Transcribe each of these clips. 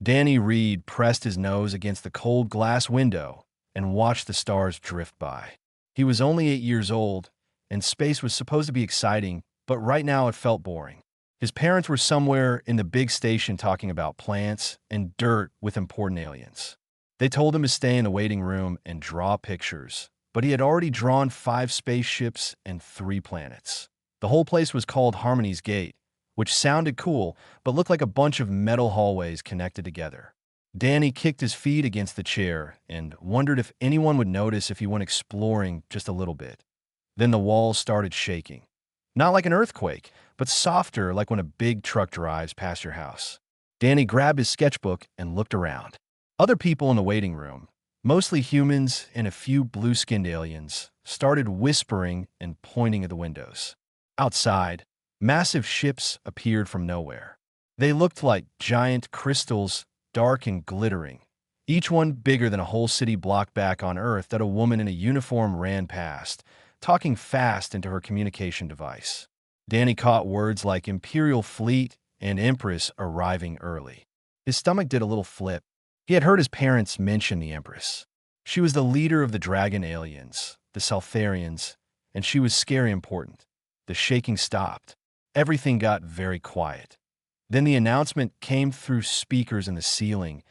Danny Reed pressed his nose against the cold glass window and watched the stars drift by. He was only 8 years old, and space was supposed to be exciting, but right now it felt boring. His parents were somewhere in the big station talking about plants and dirt with important aliens. They told him to stay in the waiting room and draw pictures, but he had already drawn 5 spaceships and 3 planets. The whole place was called Harmony's Gate, which sounded cool, but looked like a bunch of metal hallways connected together. Danny kicked his feet against the chair and wondered if anyone would notice if he went exploring just a little bit. Then the walls started shaking. Not like an earthquake, but softer, like when a big truck drives past your house. Danny grabbed his sketchbook and looked around. Other people in the waiting room, mostly humans and a few blue-skinned aliens, started whispering and pointing at the windows. Outside, massive ships appeared from nowhere. They looked like giant crystals, dark and glittering, each one bigger than a whole city block back on Earth that a woman in a uniform ran past, talking fast into her communication device. Danny caught words like Imperial Fleet and Empress arriving early. His stomach did a little flip. He had heard his parents mention the Empress. She was the leader of the dragon aliens, the Saltharians, and she was scary important. The shaking stopped. Everything got very quiet. Then the announcement came through speakers in the ceiling,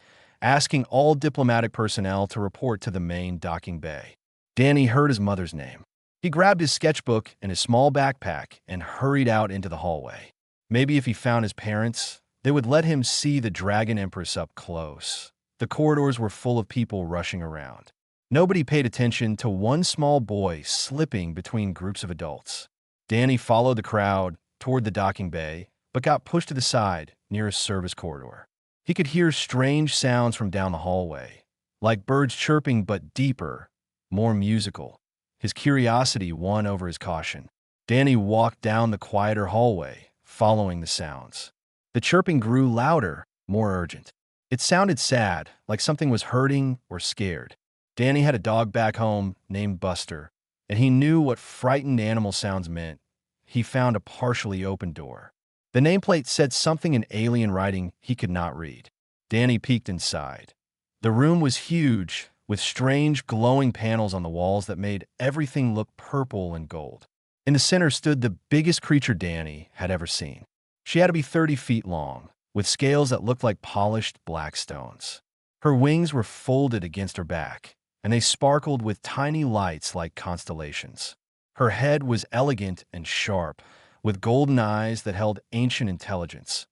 asking all diplomatic personnel to report to the main docking bay. Danny heard his mother's name. He grabbed his sketchbook and his small backpack and hurried out into the hallway. Maybe if he found his parents, they would let him see the Dragon Empress up close. The corridors were full of people rushing around. Nobody paid attention to one small boy slipping between groups of adults. Danny followed the crowd toward the docking bay, but got pushed to the side near a service corridor. He could hear strange sounds from down the hallway, like birds chirping but deeper, more musical. His curiosity won over his caution. Danny walked down the quieter hallway, following the sounds. The chirping grew louder, more urgent. It sounded sad, like something was hurting or scared. Danny had a dog back home named Buster, and he knew what frightened animal sounds meant. He found a partially open door. The nameplate said something in alien writing he could not read. Danny peeked inside. The room was huge, with strange glowing panels on the walls that made everything look purple and gold. In the center stood the biggest creature Danny had ever seen. She had to be 30 feet long, with scales that looked like polished black stones. Her wings were folded against her back, and they sparkled with tiny lights like constellations. Her head was elegant and sharp, with golden eyes that held ancient intelligence.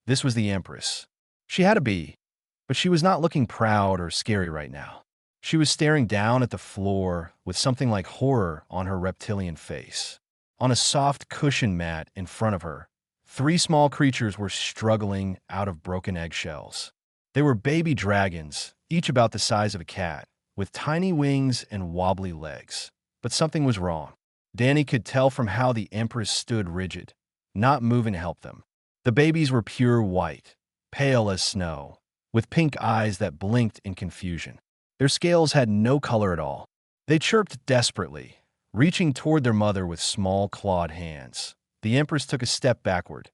This was the Empress. She had to be, but she was not looking proud or scary right now. She was staring down at the floor with something like horror on her reptilian face. On a soft cushion mat in front of her, 3 small creatures were struggling out of broken eggshells. They were baby dragons, each about the size of a cat, with tiny wings and wobbly legs. But something was wrong. Danny could tell from how the Empress stood rigid, not moving to help them. The babies were pure white, pale as snow, with pink eyes that blinked in confusion. Their scales had no color at all. They chirped desperately, reaching toward their mother with small clawed hands. The Empress took a step backward.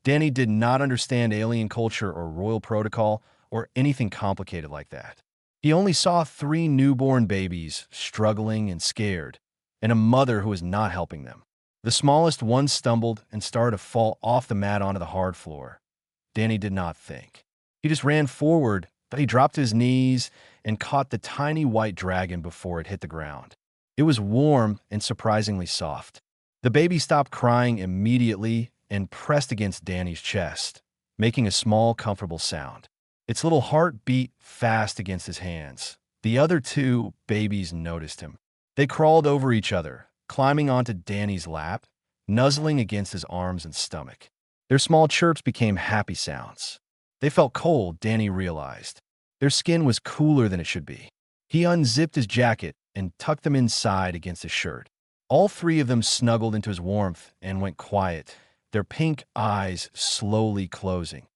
Danny did not understand alien culture or royal protocol or anything complicated like that. He only saw 3 newborn babies struggling and scared, and a mother who was not helping them. The smallest one stumbled and started to fall off the mat onto the hard floor. Danny did not think. He just ran forward, but he dropped to his knees and caught the tiny white dragon before it hit the ground. It was warm and surprisingly soft. The baby stopped crying immediately and pressed against Danny's chest, making a small, comfortable sound. Its little heart beat fast against his hands. The other 2 babies noticed him. They crawled over each other, climbing onto Danny's lap, nuzzling against his arms and stomach. Their small chirps became happy sounds. They felt cold, Danny realized. Their skin was cooler than it should be. He unzipped his jacket and tucked them inside against his shirt. All 3 of them snuggled into his warmth and went quiet, their pink eyes slowly closing.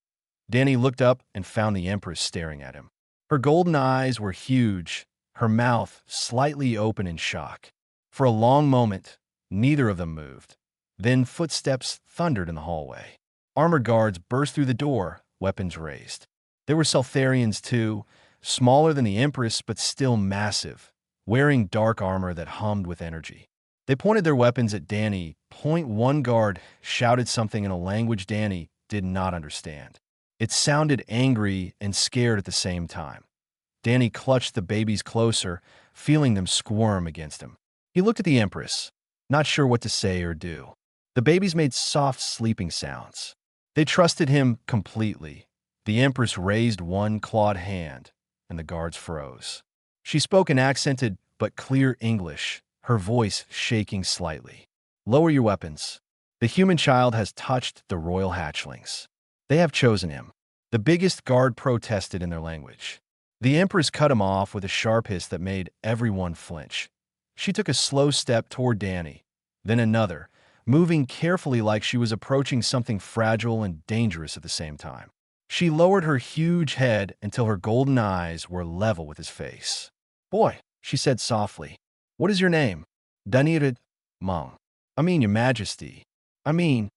Danny looked up and found the Empress staring at him. Her golden eyes were huge, her mouth slightly open in shock. For a long moment, neither of them moved. Then footsteps thundered in the hallway. Armored guards burst through the door, weapons raised. There were Saltharians too, smaller than the Empress but still massive, wearing dark armor that hummed with energy. They pointed their weapons at Danny. One guard shouted something in a language Danny did not understand. It sounded angry and scared at the same time. Danny clutched the babies closer, feeling them squirm against him. He looked at the Empress, not sure what to say or do. The babies made soft sleeping sounds. They trusted him completely. The Empress raised one clawed hand, and the guards froze. She spoke in accented but clear English, her voice shaking slightly. "Lower your weapons. The human child has touched the royal hatchlings. They have chosen him." The biggest guard protested in their language. The Empress cut him off with a sharp hiss that made everyone flinch. She took a slow step toward Danny, then another, moving carefully like she was approaching something fragile and dangerous at the same time. She lowered her huge head until her golden eyes were level with his face. "Boy," she said softly, "what is your name?" "Danirid Mung. I mean, Your Majesty. I mean."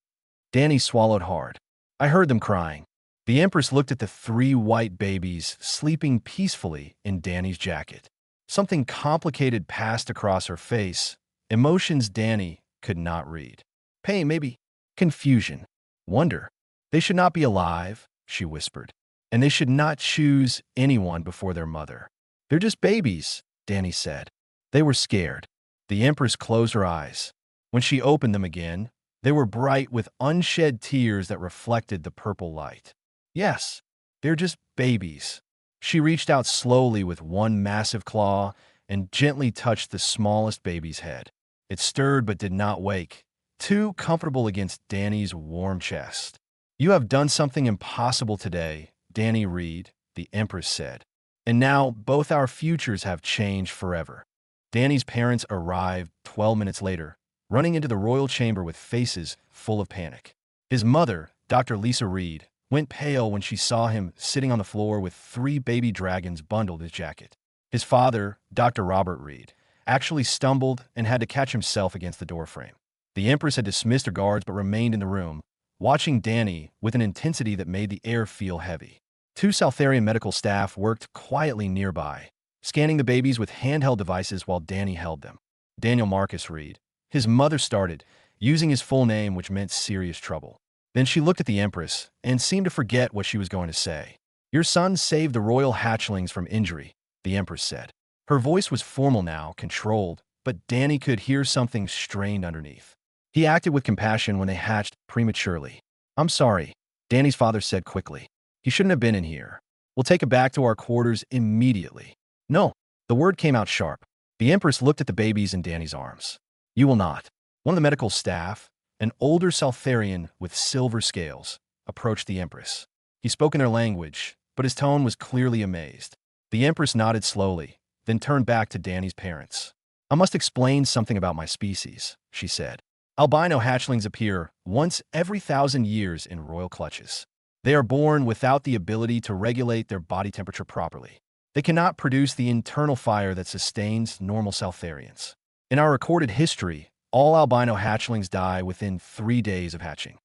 Danny swallowed hard. "I heard them crying." The Empress looked at the three white babies sleeping peacefully in Danny's jacket. Something complicated passed across her face, emotions Danny could not read. Pain, maybe. Confusion. Wonder. "They should not be alive," she whispered. "And they should not choose anyone before their mother." "They're just babies," Danny said. They were scared. The Empress closed her eyes. When she opened them again, they were bright with unshed tears that reflected the purple light. "Yes, they're just babies." She reached out slowly with one massive claw and gently touched the smallest baby's head. It stirred but did not wake, too comfortable against Danny's warm chest. "You have done something impossible today," Danny Reed, the Empress said. "And now both our futures have changed forever." Danny's parents arrived 12 minutes later, running into the royal chamber with faces full of panic. His mother, Dr. Lisa Reed, went pale when she saw him sitting on the floor with three baby dragons bundled in his jacket. His father, Dr. Robert Reed, actually stumbled and had to catch himself against the doorframe. The Empress had dismissed her guards but remained in the room, watching Danny with an intensity that made the air feel heavy. Two Saltharian medical staff worked quietly nearby, scanning the babies with handheld devices while Danny held them. Daniel Marcus Reed. His mother started, using his full name, which meant serious trouble. Then she looked at the Empress and seemed to forget what she was going to say. "Your son saved the royal hatchlings from injury," the Empress said. Her voice was formal now, controlled, but Danny could hear something strained underneath. "He acted with compassion when they hatched prematurely." "I'm sorry," Danny's father said quickly. "He shouldn't have been in here. We'll take him back to our quarters immediately." "No." The word came out sharp. The Empress looked at the babies in Danny's arms. "You will not." One of the medical staff, an older Saltharian with silver scales, approached the Empress. He spoke in their language, but his tone was clearly amazed. The Empress nodded slowly, then turned back to Danny's parents. "I must explain something about my species," she said. "Albino hatchlings appear once every 1,000 years in royal clutches. They are born without the ability to regulate their body temperature properly. They cannot produce the internal fire that sustains normal Saltharians. In our recorded history, all albino hatchlings die within 3 days of hatching."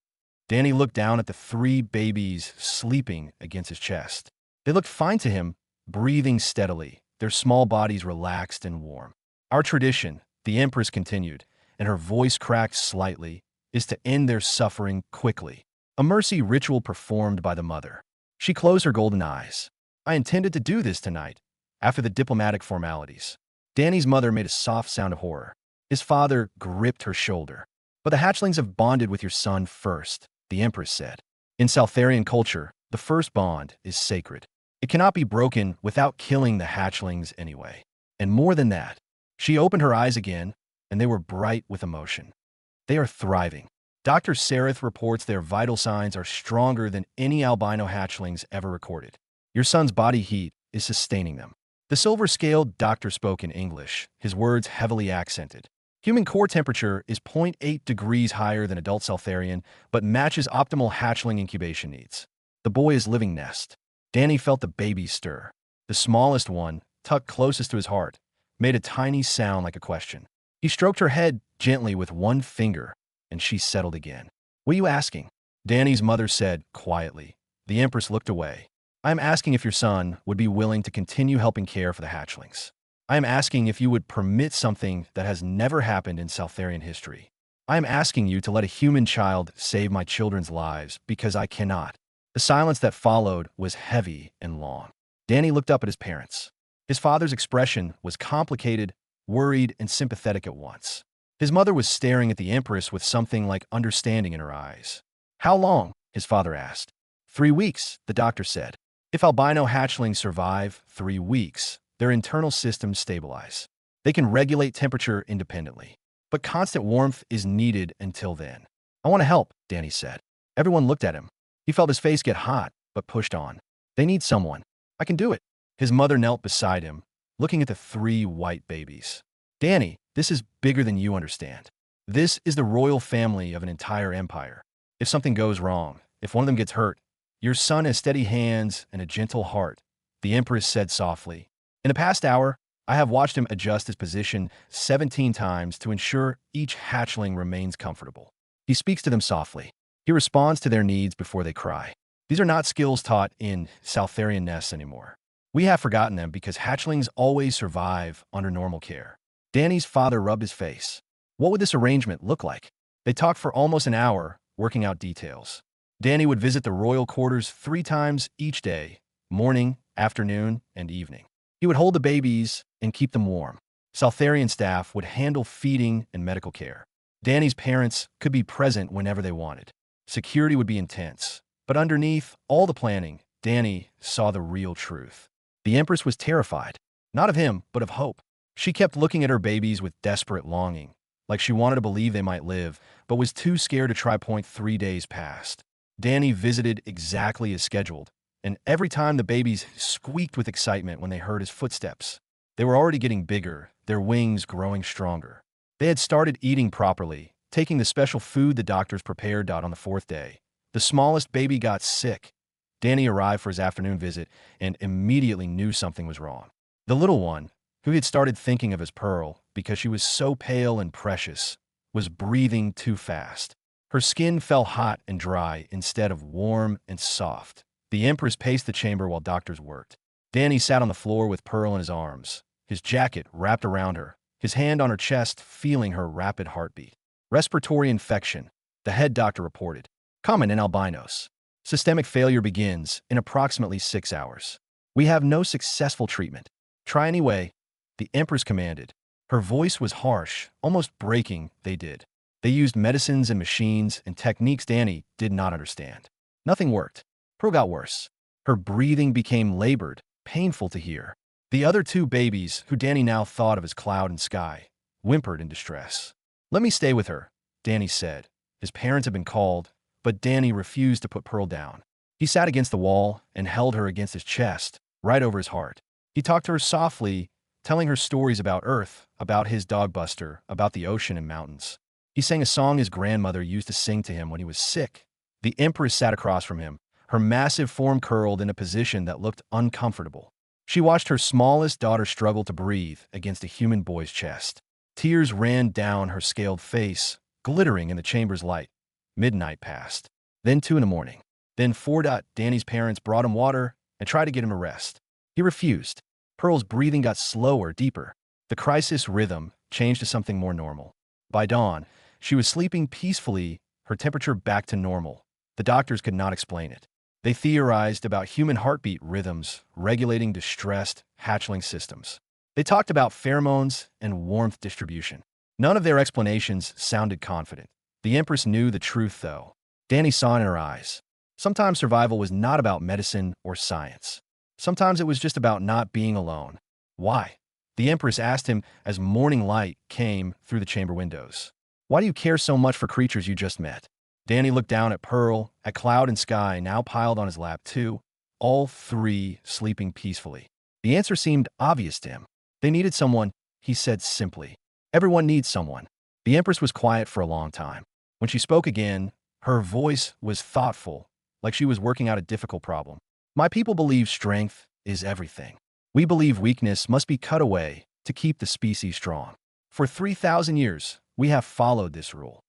Danny looked down at the three babies sleeping against his chest. They looked fine to him, breathing steadily, their small bodies relaxed and warm. "Our tradition," the Empress continued, and her voice cracked slightly, "is to end their suffering quickly. A mercy ritual performed by the mother." She closed her golden eyes. "I intended to do this tonight, after the diplomatic formalities." Danny's mother made a soft sound of horror. His father gripped her shoulder. "But the hatchlings have bonded with your son first," the Empress said. "In Saltharian culture, the first bond is sacred. It cannot be broken without killing the hatchlings anyway. And more than that." She opened her eyes again, and they were bright with emotion. "They are thriving. Dr. Sareth reports their vital signs are stronger than any albino hatchlings ever recorded. Your son's body heat is sustaining them." The silver-scaled doctor spoke in English, his words heavily accented. "Human core temperature is 0.8 degrees higher than adult Saltharian, but matches optimal hatchling incubation needs. The boy is living nest." Danny felt the baby stir. The smallest one, tucked closest to his heart, made a tiny sound like a question. He stroked her head gently with one finger, and she settled again. "What are you asking?" Danny's mother said quietly. The Empress looked away. I am asking if your son would be willing to continue helping care for the hatchlings. I am asking if you would permit something that has never happened in Southarian history. I am asking you to let a human child save my children's lives because I cannot. The silence that followed was heavy and long. Danny looked up at his parents. His father's expression was complicated, worried, and sympathetic at once. His mother was staring at the Empress with something like understanding in her eyes. How long? His father asked. 3 weeks, the doctor said. If albino hatchlings survive 3 weeks, their internal systems stabilize. They can regulate temperature independently. But constant warmth is needed until then. I want to help, Danny said. Everyone looked at him. He felt his face get hot, but pushed on. They need someone. I can do it. His mother knelt beside him, looking at the 3 white babies. Danny, this is bigger than you understand. This is the royal family of an entire empire. If something goes wrong, if one of them gets hurt, your son has steady hands and a gentle heart, the Empress said softly. In the past hour, I have watched him adjust his position 17 times to ensure each hatchling remains comfortable. He speaks to them softly. He responds to their needs before they cry. These are not skills taught in Southarian nests anymore. We have forgotten them because hatchlings always survive under normal care. Danny's father rubbed his face. What would this arrangement look like? They talked for almost an hour, working out details. Danny would visit the royal quarters 3 times each day, morning, afternoon, and evening. He would hold the babies and keep them warm. Southarian staff would handle feeding and medical care. Danny's parents could be present whenever they wanted. Security would be intense. But underneath all the planning, Danny saw the real truth. The Empress was terrified, not of him, but of hope. She kept looking at her babies with desperate longing, like she wanted to believe they might live, but was too scared to try. 3 days passed. Danny visited exactly as scheduled, and every time the babies squeaked with excitement when they heard his footsteps. They were already getting bigger, their wings growing stronger. They had started eating properly, taking the special food the doctors prepared. On the 4th day, the smallest baby got sick. Danny arrived for his afternoon visit and immediately knew something was wrong. The little one, who he had started thinking of as Pearl because she was so pale and precious, was breathing too fast. Her skin felt hot and dry instead of warm and soft. The Empress paced the chamber while doctors worked. Danny sat on the floor with Pearl in his arms, his jacket wrapped around her, his hand on her chest, feeling her rapid heartbeat. Respiratory infection, the head doctor reported. Common in albinos. Systemic failure begins in approximately 6 hours. We have no successful treatment. Try anyway, the Empress commanded. Her voice was harsh, almost breaking. They used medicines and machines and techniques Danny did not understand. Nothing worked. Pearl got worse. Her breathing became labored, painful to hear. The other 2 babies, who Danny now thought of as Cloud and Sky, whimpered in distress. Let me stay with her, Danny said. His parents had been called, but Danny refused to put Pearl down. He sat against the wall and held her against his chest, right over his heart. He talked to her softly, telling her stories about Earth, about his dog Buster, about the ocean and mountains. He sang a song his grandmother used to sing to him when he was sick. The Empress sat across from him, her massive form curled in a position that looked uncomfortable. She watched her smallest daughter struggle to breathe against a human boy's chest. Tears ran down her scaled face, glittering in the chamber's light. Midnight passed. Then 2 in the morning. Then 4. Danny's parents brought him water and tried to get him to rest. He refused. Pearl's breathing got slower, deeper. The crisis rhythm changed to something more normal. By dawn, she was sleeping peacefully, her temperature back to normal. The doctors could not explain it. They theorized about human heartbeat rhythms regulating distressed hatchling systems. They talked about pheromones and warmth distribution. None of their explanations sounded confident. The Empress knew the truth, though. Danny saw it in her eyes. Sometimes survival was not about medicine or science. Sometimes it was just about not being alone. Why? The Empress asked him as morning light came through the chamber windows. Why do you care so much for creatures you just met? Danny looked down at Pearl, at Cloud and Sky now piled on his lap too, all 3 sleeping peacefully. The answer seemed obvious to him. They needed someone, he said simply. Everyone needs someone. The Empress was quiet for a long time. When she spoke again, her voice was thoughtful, like she was working out a difficult problem. My people believe strength is everything. We believe weakness must be cut away to keep the species strong. For 3,000 years, we have followed this rule.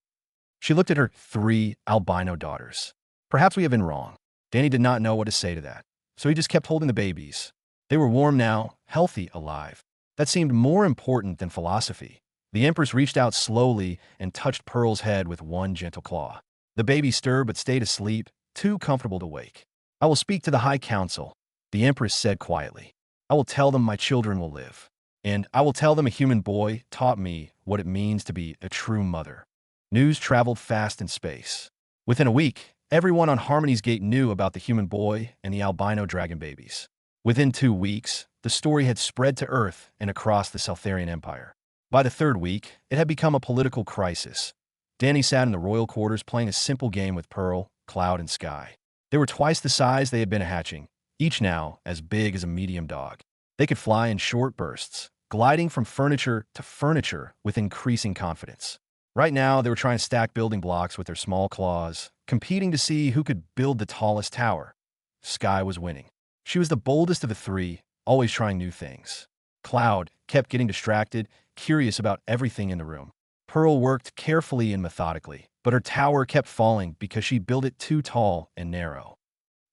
She looked at her 3 albino daughters. Perhaps we have been wrong. Danny did not know what to say to that. so he just kept holding the babies. They were warm now, healthy, alive. That seemed more important than philosophy. The Empress reached out slowly and touched Pearl's head with one gentle claw. The baby stirred but stayed asleep, too comfortable to wake. I will speak to the High Council, the Empress said quietly. I will tell them my children will live. And I will tell them a human boy taught me what it means to be a true mother. News traveled fast in space. Within a week, everyone on Harmony's Gate knew about the human boy and the albino dragon babies. Within 2 weeks, the story had spread to Earth and across the Seltharian Empire. By the 3rd week, it had become a political crisis. Danny sat in the royal quarters playing a simple game with Pearl, Cloud, and Sky. They were twice the size they had been hatching, each now as big as a medium dog. They could fly in short bursts, gliding from furniture to furniture with increasing confidence. Right now, they were trying to stack building blocks with their small claws, competing to see who could build the tallest tower. Sky was winning. She was the boldest of the 3, always trying new things. Cloud kept getting distracted, curious about everything in the room. Pearl worked carefully and methodically, but her tower kept falling because she built it too tall and narrow.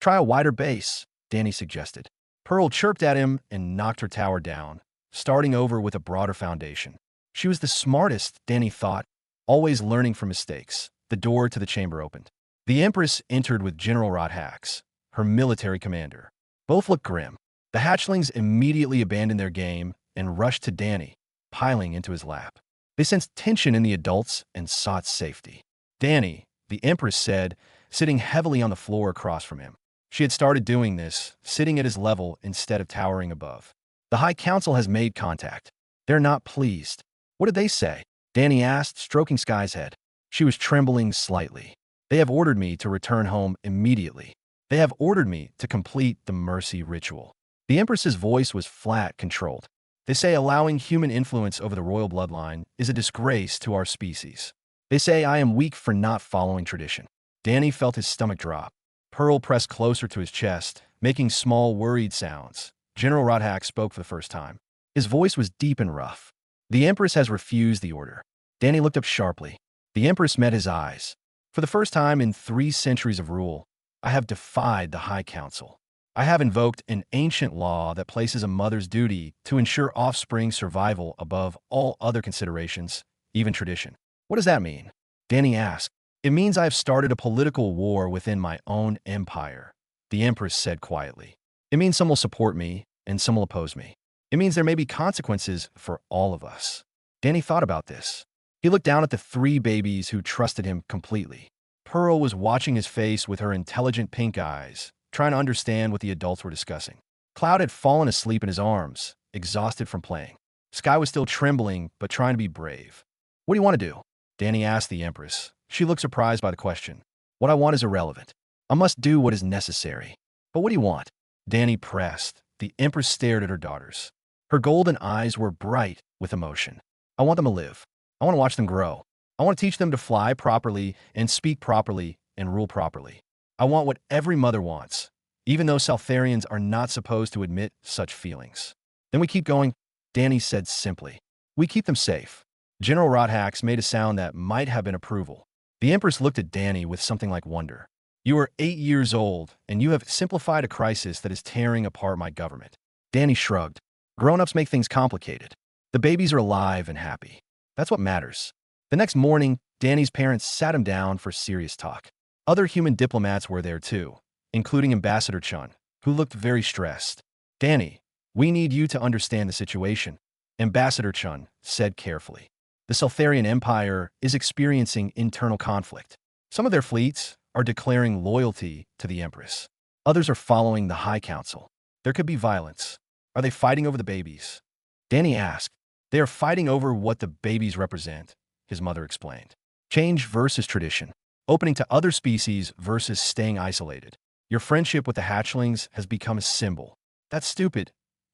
Try a wider base, Danny suggested. Pearl chirped at him and knocked her tower down, starting over with a broader foundation. She was the smartest, Danny thought, always learning from mistakes. The door to the chamber opened. The Empress entered with General Rodhax, her military commander. Both looked grim. The hatchlings immediately abandoned their game and rushed to Danny, piling into his lap. They sensed tension in the adults and sought safety. Danny, the Empress said, sitting heavily on the floor across from him. She had started doing this, sitting at his level instead of towering above. The High Council has made contact. They're not pleased. What did they say? Danny asked, stroking Sky's head. She was trembling slightly. They have ordered me to return home immediately. They have ordered me to complete the mercy ritual. The Empress's voice was flat, controlled. They say allowing human influence over the royal bloodline is a disgrace to our species. They say I am weak for not following tradition. Danny felt his stomach drop. Pearl pressed closer to his chest, making small, worried sounds. General Rodhax spoke for the first time. His voice was deep and rough. The Empress has refused the order. Danny looked up sharply. The Empress met his eyes. For the first time in 3 centuries of rule, I have defied the High Council. I have invoked an ancient law that places a mother's duty to ensure offspring survival above all other considerations, even tradition. What does that mean? Danny asked. It means I have started a political war within my own empire, the Empress said quietly. It means some will support me and some will oppose me. It means there may be consequences for all of us. Danny thought about this. He looked down at the 3 babies who trusted him completely. Pearl was watching his face with her intelligent pink eyes, trying to understand what the adults were discussing. Cloud had fallen asleep in his arms, exhausted from playing. Sky was still trembling, but trying to be brave. What do you want to do? Danny asked the Empress. She looked surprised by the question. What I want is irrelevant. I must do what is necessary. But what do you want? Danny pressed. The Empress stared at her daughters. Her golden eyes were bright with emotion. I want them to live. I want to watch them grow. I want to teach them to fly properly and speak properly and rule properly. I want what every mother wants, even though Seltharians are not supposed to admit such feelings. Then we keep going, Danny said simply. We keep them safe. General Rodhax made a sound that might have been approval. The Empress looked at Danny with something like wonder. You are 8 years old, and you have simplified a crisis that is tearing apart my government. Danny shrugged. Grown-ups make things complicated. The babies are alive and happy. That's what matters. The next morning, Danny's parents sat him down for serious talk. Other human diplomats were there too, including Ambassador Chun, who looked very stressed. Danny, we need you to understand the situation, Ambassador Chun said carefully. The Seltharian Empire is experiencing internal conflict. Some of their fleets are declaring loyalty to the Empress. Others are following the High Council. There could be violence. Are they fighting over the babies? Danny asked. They are fighting over what the babies represent, his mother explained. Change versus tradition. Opening to other species versus staying isolated. Your friendship with the hatchlings has become a symbol. That's stupid,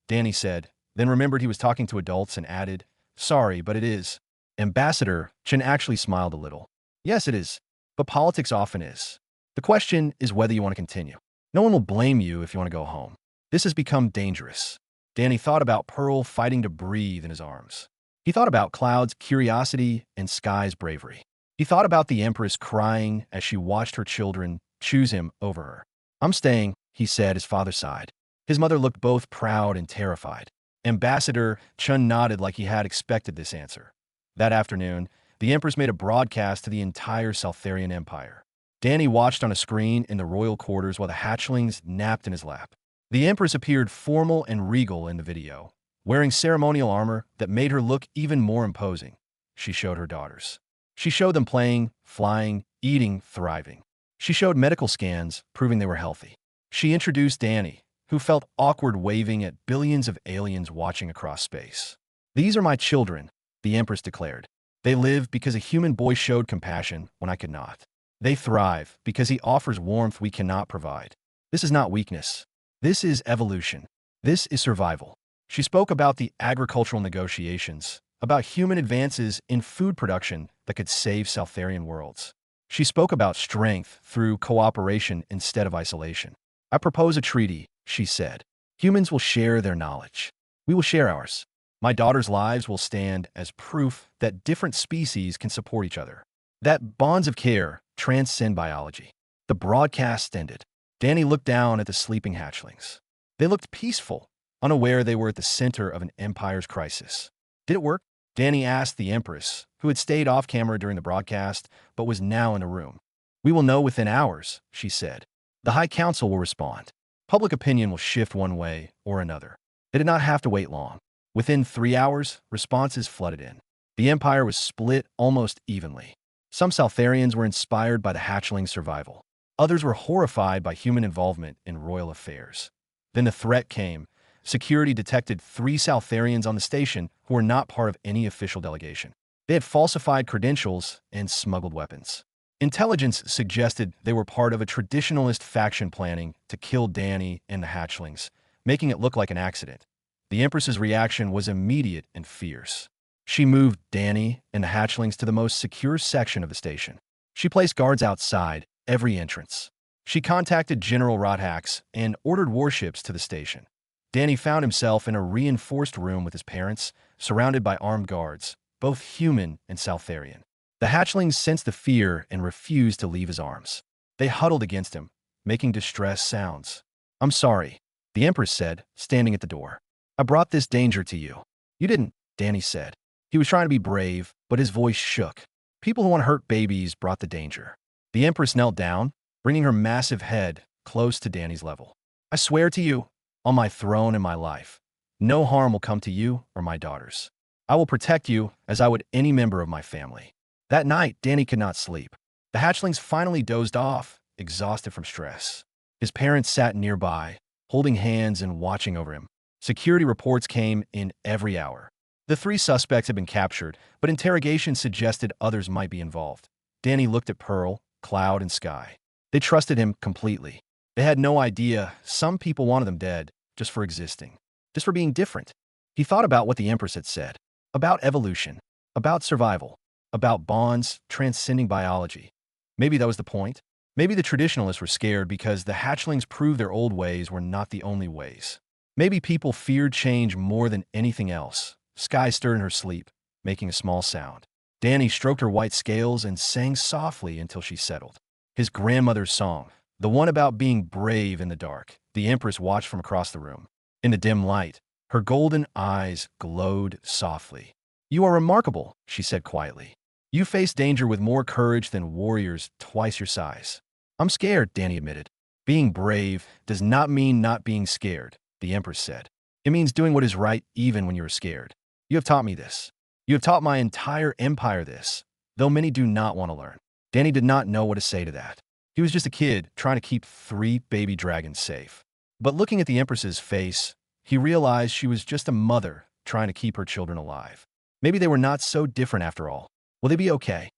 Danny said, then remembered he was talking to adults and added, sorry, but it is. Ambassador Chen actually smiled a little. Yes, it is, but politics often is. The question is whether you want to continue. No one will blame you if you want to go home. This has become dangerous. Danny thought about Pearl fighting to breathe in his arms. He thought about Cloud's curiosity and Sky's bravery. He thought about the Empress crying as she watched her children choose him over her. I'm staying, he said as father sighed. His mother looked both proud and terrified. Ambassador Chun nodded like he had expected this answer. That afternoon, the Empress made a broadcast to the entire Saltharian Empire. Danny watched on a screen in the royal quarters while the hatchlings napped in his lap. The Empress appeared formal and regal in the video, wearing ceremonial armor that made her look even more imposing. She showed her daughters. She showed them playing, flying, eating, thriving. She showed medical scans proving they were healthy. She introduced Danny, who felt awkward waving at billions of aliens watching across space. "These are my children," the Empress declared. "They live because a human boy showed compassion when I could not. They thrive because he offers warmth we cannot provide. This is not weakness. This is evolution. This is survival." She spoke about the agricultural negotiations, about human advances in food production that could save Saltharian worlds. She spoke about strength through cooperation instead of isolation. "I propose a treaty," she said. "Humans will share their knowledge. We will share ours. My daughters' lives will stand as proof that different species can support each other, that bonds of care transcend biology." The broadcast ended. Danny looked down at the sleeping hatchlings. They looked peaceful, unaware they were at the center of an empire's crisis. "Did it work?" Danny asked the Empress, who had stayed off camera during the broadcast but was now in the room. "We will know within hours," she said. "The High Council will respond. Public opinion will shift one way or another." They did not have to wait long. Within 3 hours, responses flooded in. The empire was split almost evenly. Some Saltharians were inspired by the hatchling's survival. Others were horrified by human involvement in royal affairs. Then the threat came. Security detected 3 Saltharians on the station who were not part of any official delegation. They had falsified credentials and smuggled weapons. Intelligence suggested they were part of a traditionalist faction planning to kill Danny and the hatchlings, making it look like an accident. The Empress's reaction was immediate and fierce. She moved Danny and the hatchlings to the most secure section of the station. She placed guards outside every entrance. She contacted General Rodhax and ordered warships to the station. Danny found himself in a reinforced room with his parents, surrounded by armed guards, both human and Saltharian. The hatchlings sensed the fear and refused to leave his arms. They huddled against him, making distressed sounds. "I'm sorry," the Empress said, standing at the door. "I brought this danger to you." "You didn't," Danny said. He was trying to be brave, but his voice shook. "People who want to hurt babies brought the danger." The Empress knelt down, bringing her massive head close to Danny's level. "I swear to you, on my throne and my life, no harm will come to you or my daughters. I will protect you as I would any member of my family." That night, Danny could not sleep. The hatchlings finally dozed off, exhausted from stress. His parents sat nearby, holding hands and watching over him. Security reports came in every hour. The 3 suspects had been captured, but interrogation suggested others might be involved. Danny looked at Pearl, Cloud, and Sky. They trusted him completely. They had no idea some people wanted them dead just for existing, just for being different. He thought about what the Empress had said, about evolution, about survival, about bonds transcending biology. Maybe that was the point. Maybe the traditionalists were scared because the hatchlings proved their old ways were not the only ways. Maybe people feared change more than anything else. Sky stirred in her sleep, making a small sound. Danny stroked her white scales and sang softly until she settled. His grandmother's song, the one about being brave in the dark. The Empress watched from across the room. In the dim light, her golden eyes glowed softly. "You are remarkable," she said quietly. "You face danger with more courage than warriors twice your size." "I'm scared," Danny admitted. "Being brave does not mean not being scared," the Empress said. "It means doing what is right even when you are scared. You have taught me this. You have taught my entire empire this, though many do not want to learn." Danny did not know what to say to that. He was just a kid trying to keep 3 baby dragons safe. But looking at the Empress's face, he realized she was just a mother trying to keep her children alive. Maybe they were not so different after all. "Will they be okay?"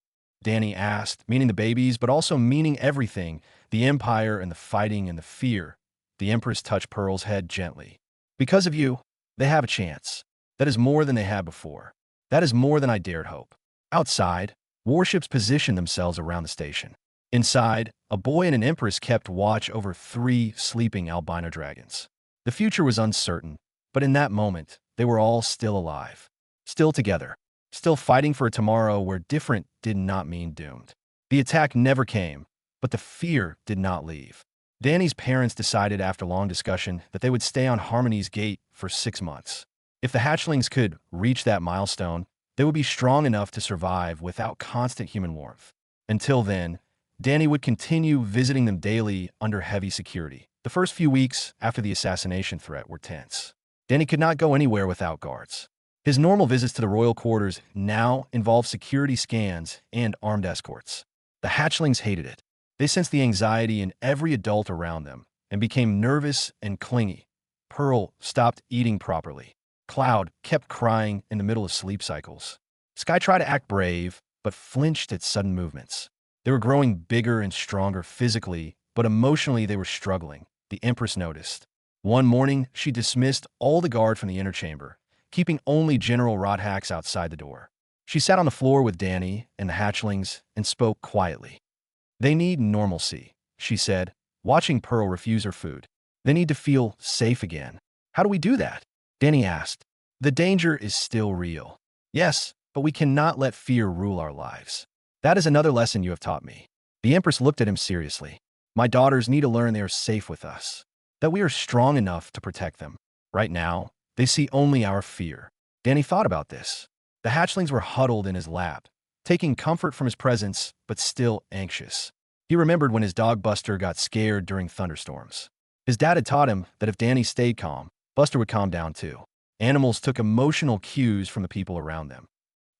Danny asked, meaning the babies, but also meaning everything, the empire and the fighting and the fear. The Empress touched Pearl's head gently. "Because of you, they have a chance. That is more than they had before. That is more than I dared hope." Outside, warships positioned themselves around the station. Inside, a boy and an Empress kept watch over 3 sleeping albino dragons. The future was uncertain, but in that moment, they were all still alive. Still together. Still fighting for a tomorrow where different did not mean doomed. The attack never came, but the fear did not leave. Danny's parents decided after long discussion that they would stay on Harmony's gate for 6 months. If the hatchlings could reach that milestone, they would be strong enough to survive without constant human warmth. Until then, Danny would continue visiting them daily under heavy security. The first few weeks after the assassination threat were tense. Danny could not go anywhere without guards. His normal visits to the royal quarters now involved security scans and armed escorts. The hatchlings hated it. They sensed the anxiety in every adult around them and became nervous and clingy. Pearl stopped eating properly. Cloud kept crying in the middle of sleep cycles. Sky tried to act brave, but flinched at sudden movements. They were growing bigger and stronger physically, but emotionally they were struggling, the Empress noticed. One morning, she dismissed all the guard from the inner chamber, keeping only General Rodhax outside the door. She sat on the floor with Danny and the hatchlings and spoke quietly. "They need normalcy," she said, watching Pearl refuse her food. "They need to feel safe again." "How do we do that?" Danny asked. "The danger is still real." "Yes, but we cannot let fear rule our lives. That is another lesson you have taught me." The Empress looked at him seriously. "My daughters need to learn they are safe with us, that we are strong enough to protect them. Right now, they see only our fear." Danny thought about this. The hatchlings were huddled in his lap, taking comfort from his presence, but still anxious. He remembered when his dog Buster got scared during thunderstorms. His dad had taught him that if Danny stayed calm, Buster would calm down too. Animals took emotional cues from the people around them.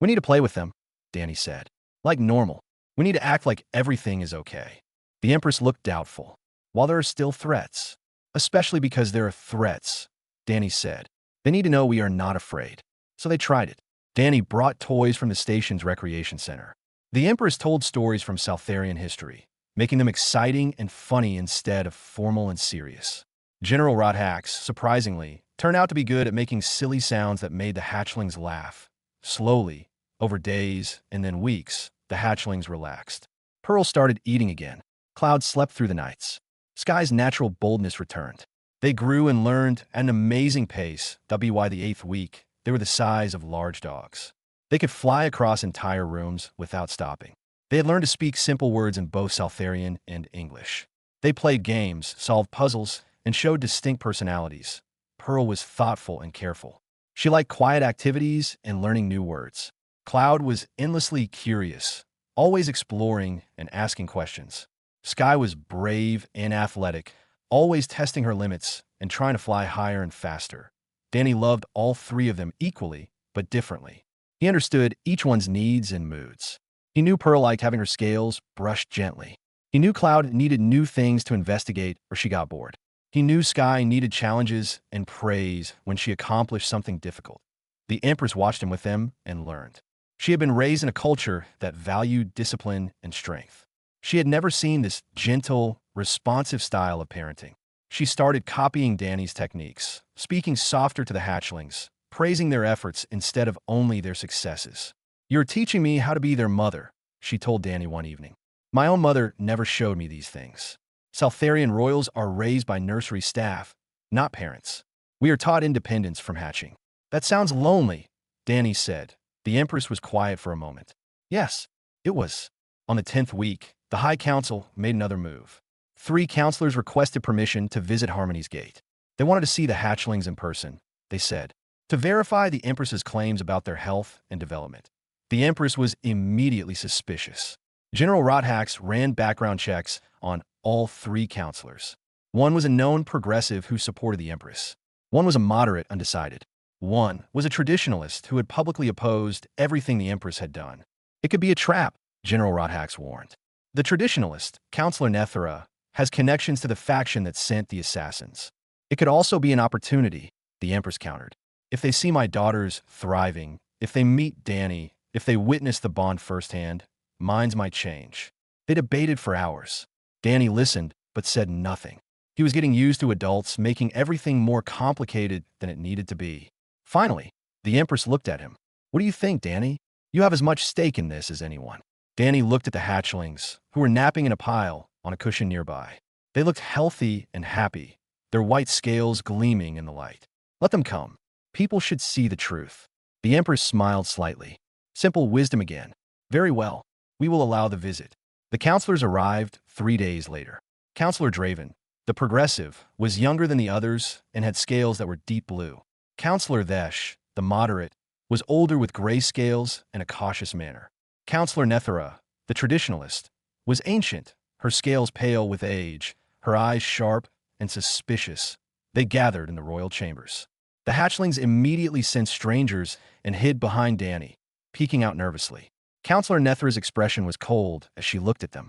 "We need to play with them," Danny said. "Like normal. We need to act like everything is okay." The Empress looked doubtful. "While there are still threats." "Especially because there are threats," Danny said. "They need to know we are not afraid." So they tried it. Danny brought toys from the station's recreation center. The Empress told stories from Southarian history, making them exciting and funny instead of formal and serious. General Rodhax, surprisingly, turned out to be good at making silly sounds that made the hatchlings laugh. Slowly, over days and then weeks, the hatchlings relaxed. Pearl started eating again. Cloud slept through the nights. Sky's natural boldness returned. They grew and learned at an amazing pace that by the 8th week, they were the size of large dogs. They could fly across entire rooms without stopping. They had learned to speak simple words in both Southarian and English. They played games, solved puzzles, and showed distinct personalities. Pearl was thoughtful and careful. She liked quiet activities and learning new words. Cloud was endlessly curious, always exploring and asking questions. Sky was brave and athletic, always testing her limits and trying to fly higher and faster. Danny loved all three of them equally, but differently. He understood each one's needs and moods. He knew Pearl liked having her scales brushed gently. He knew Cloud needed new things to investigate or she got bored. He knew Sky needed challenges and praise when she accomplished something difficult. The Empress watched him with them and learned. She had been raised in a culture that valued discipline and strength. She had never seen this gentle, responsive style of parenting. She started copying Danny's techniques, speaking softer to the hatchlings, praising their efforts instead of only their successes. "You're teaching me how to be their mother," she told Danny one evening. "My own mother never showed me these things. Southarian royals are raised by nursery staff, not parents. We are taught independence from hatching." "That sounds lonely," Danny said. The Empress was quiet for a moment. "Yes, it was." On the 10th week, the High Council made another move. 3 counselors requested permission to visit Harmony's gate. They wanted to see the hatchlings in person, they said, to verify the Empress's claims about their health and development. The Empress was immediately suspicious. General Rodhax ran background checks on all 3 counselors. One was a known progressive who supported the Empress. One was a moderate undecided. One was a traditionalist who had publicly opposed everything the Empress had done. It could be a trap, General Rodhax warned. The traditionalist, Counselor Nethera, has connections to the faction that sent the assassins. It could also be an opportunity, the Empress countered. If they see my daughters thriving, if they meet Danny, if they witness the bond firsthand, minds might change. They debated for hours. Danny listened, but said nothing. He was getting used to adults making everything more complicated than it needed to be. Finally, the Empress looked at him. "What do you think, Danny? You have as much stake in this as anyone." Danny looked at the hatchlings, who were napping in a pile on a cushion nearby. They looked healthy and happy, their white scales gleaming in the light. "Let them come. People should see the truth." The Empress smiled slightly. Simple wisdom again. "Very well. We will allow the visit." The counselors arrived 3 days later. Counselor Draven, The progressive was younger than the others and had scales that were deep blue. Counselor Thesh, the moderate, was older with gray scales and a cautious manner. Counselor Nethera, the traditionalist, was ancient, her scales pale with age, her eyes sharp and suspicious. They gathered in the royal chambers. The hatchlings immediately sensed strangers and hid behind Danny, peeking out nervously. Counselor Nethera's expression was cold as she looked at them.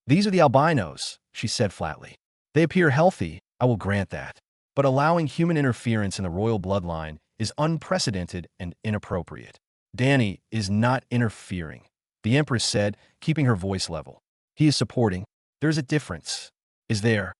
"These are the albinos," she said flatly. "They appear healthy, I will grant that. But allowing human interference in the royal bloodline is unprecedented and inappropriate." "Danny is not interfering," the Empress said, keeping her voice level. "He is supporting. There's a difference." "Is there?"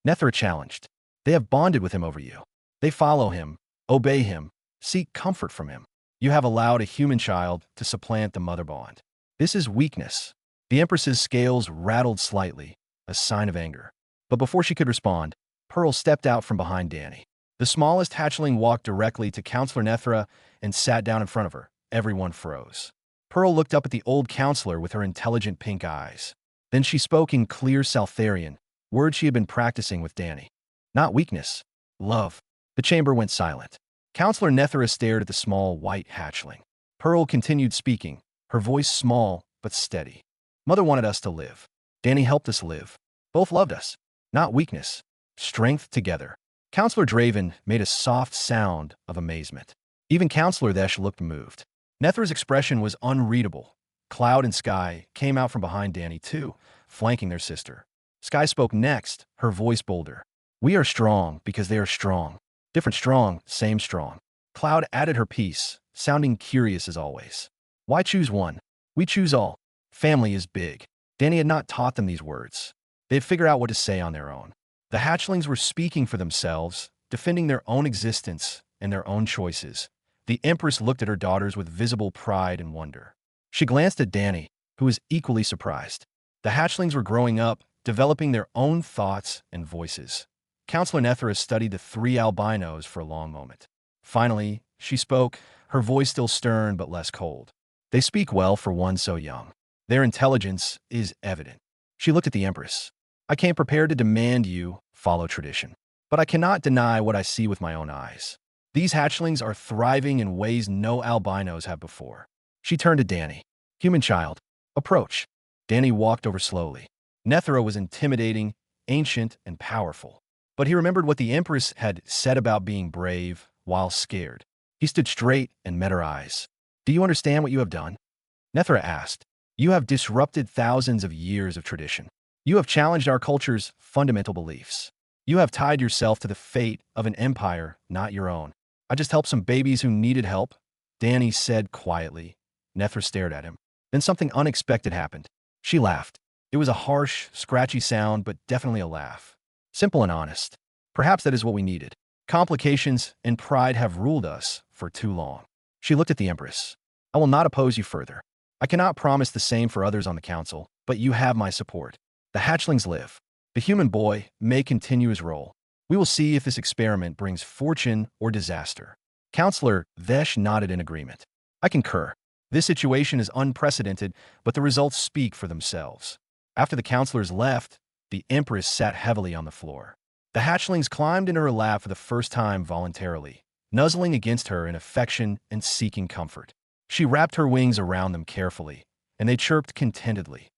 Nethera challenged. "They have bonded with him over you. They follow him, obey him, seek comfort from him. You have allowed a human child to supplant the mother bond. This is weakness." The Empress's scales rattled slightly, a sign of anger. But before she could respond, Pearl stepped out from behind Danny. The smallest hatchling walked directly to Counselor Nethera and sat down in front of her. Everyone froze. Pearl looked up at the old counselor with her intelligent pink eyes. Then she spoke in clear Saltharian, words she had been practicing with Danny. "Not weakness. Love." The chamber went silent. Counselor Nethera stared at the small, white hatchling. Pearl continued speaking, her voice small but steady. "Mother wanted us to live. Danny helped us live. Both loved us. Not weakness. Strength together." Counselor Draven made a soft sound of amazement. Even Counselor Thesh looked moved. Nethera's expression was unreadable. Cloud and Sky came out from behind Danny too, flanking their sister. Sky spoke next, her voice bolder. "We are strong because they are strong. Different strong, same strong." Cloud added her piece, sounding curious as always. "Why choose one? We choose all. Family is big." Danny had not taught them these words. They'd figure out what to say on their own. The hatchlings were speaking for themselves, defending their own existence and their own choices. The Empress looked at her daughters with visible pride and wonder. She glanced at Danny, who was equally surprised. The hatchlings were growing up, developing their own thoughts and voices. Counselor Nethera studied the three albinos for a long moment. Finally, she spoke, her voice still stern but less cold. "They speak well for one so young. Their intelligence is evident." She looked at the Empress. "I came prepared to demand you follow tradition. But I cannot deny what I see with my own eyes. These hatchlings are thriving in ways no albinos have before." She turned to Danny. "Human child, approach." Danny walked over slowly. Nethera was intimidating, ancient, and powerful. But he remembered what the Empress had said about being brave while scared. He stood straight and met her eyes. "Do you understand what you have done?" Nethera asked. "You have disrupted thousands of years of tradition. You have challenged our culture's fundamental beliefs. You have tied yourself to the fate of an empire, not your own." "I just helped some babies who needed help," Danny said quietly. Nethera stared at him. Then something unexpected happened. She laughed. It was a harsh, scratchy sound, but definitely a laugh. Simple and honest. Perhaps that is what we needed. Complications and pride have ruled us for too long. She looked at the Empress. "I will not oppose you further. I cannot promise the same for others on the council, but you have my support. The hatchlings live. The human boy may continue his role. We will see if this experiment brings fortune or disaster." Counselor Vesh nodded in agreement. "I concur. This situation is unprecedented, but the results speak for themselves." After the counselors left, the Empress sat heavily on the floor. The hatchlings climbed into her lap for the first time voluntarily, nuzzling against her in affection and seeking comfort. She wrapped her wings around them carefully, and they chirped contentedly.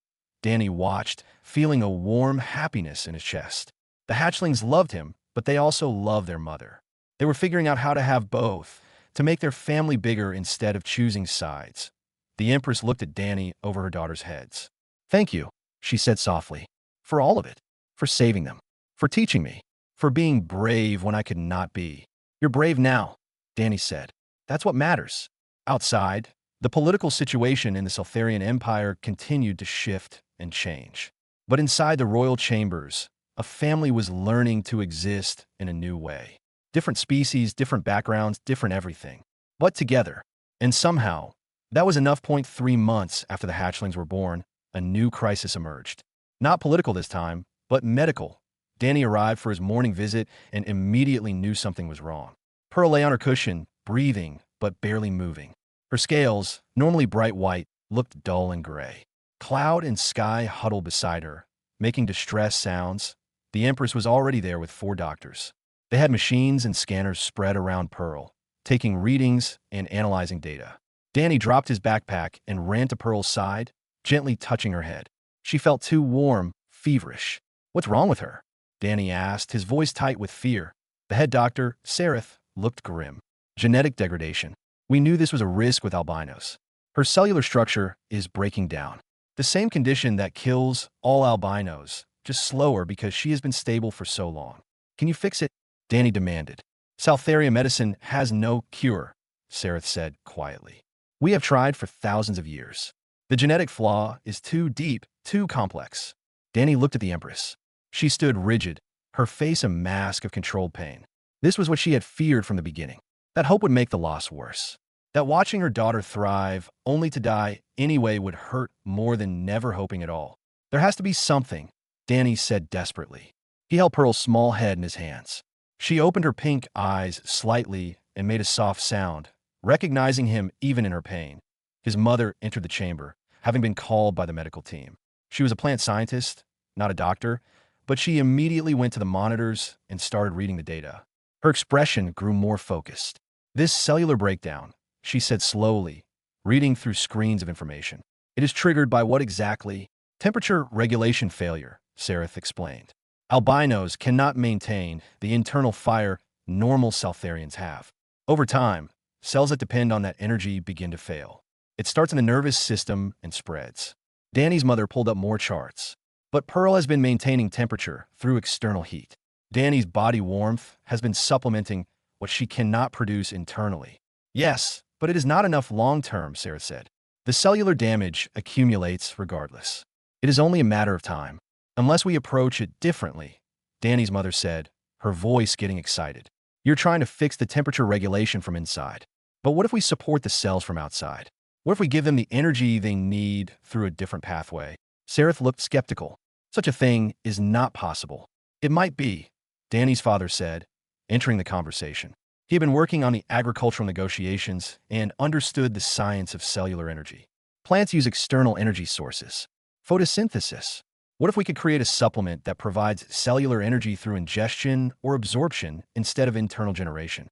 Danny watched, feeling a warm happiness in his chest. The hatchlings loved him, but they also loved their mother. They were figuring out how to have both, to make their family bigger instead of choosing sides. The Empress looked at Danny over her daughters' heads. "Thank you," she said softly, "for all of it, for saving them, for teaching me, for being brave when I could not be." "You're brave now," Danny said. "That's what matters." Outside, the political situation in the Saltharian Empire continued to shift and change. But inside the royal chambers, a family was learning to exist in a new way. Different species, different backgrounds, different everything. But together. And somehow, that was enough. 3 months after the hatchlings were born, a new crisis emerged. Not political this time, but medical. Danny arrived for his morning visit and immediately knew something was wrong. Pearl lay on her cushion, breathing, but barely moving. Her scales, normally bright white, looked dull and gray. Cloud and Sky huddled beside her, making distressed sounds. The Empress was already there with 4 doctors. They had machines and scanners spread around Pearl, taking readings and analyzing data. Danny dropped his backpack and ran to Pearl's side, gently touching her head. She felt too warm, feverish. "What's wrong with her?" Danny asked, his voice tight with fear. The head doctor, Seraph, looked grim. "Genetic degradation. We knew this was a risk with albinos. Her cellular structure is breaking down. The same condition that kills all albinos, just slower because she has been stable for so long. Can you fix it?" Danny demanded. "Saltharian medicine has no cure," Seraph said quietly. "We have tried for thousands of years. The genetic flaw is too deep, too complex." Danny looked at the Empress. She stood rigid, her face a mask of controlled pain. This was what she had feared from the beginning. That hope would make the loss worse. That watching her daughter thrive, only to die anyway, would hurt more than never hoping at all. "There has to be something," Danny said desperately. He held Pearl's small head in his hands. She opened her pink eyes slightly and made a soft sound, recognizing him even in her pain. His mother entered the chamber, having been called by the medical team. She was a plant scientist, not a doctor, but she immediately went to the monitors and started reading the data. Her expression grew more focused. "This cellular breakdown," she said slowly, reading through screens of information. "It is triggered by what exactly?" "Temperature regulation failure," Seraph explained. "Albinos cannot maintain the internal fire normal Saltharians have. Over time, cells that depend on that energy begin to fail. It starts in the nervous system and spreads." Danny's mother pulled up more charts. "But Pearl has been maintaining temperature through external heat. Danny's body warmth has been supplementing what she cannot produce internally." "Yes, but it is not enough long-term," Sarah said. "The cellular damage accumulates regardless. It is only a matter of time, unless we approach it differently," Danny's mother said, her voice getting excited. "You're trying to fix the temperature regulation from inside. But what if we support the cells from outside? What if we give them the energy they need through a different pathway?" Seraph looked skeptical. "Such a thing is not possible." "It might be," Danny's father said, entering the conversation. He had been working on the agricultural negotiations and understood the science of cellular energy. Plants use external energy sources. Photosynthesis. What if we could create a supplement that provides cellular energy through ingestion or absorption instead of internal generation?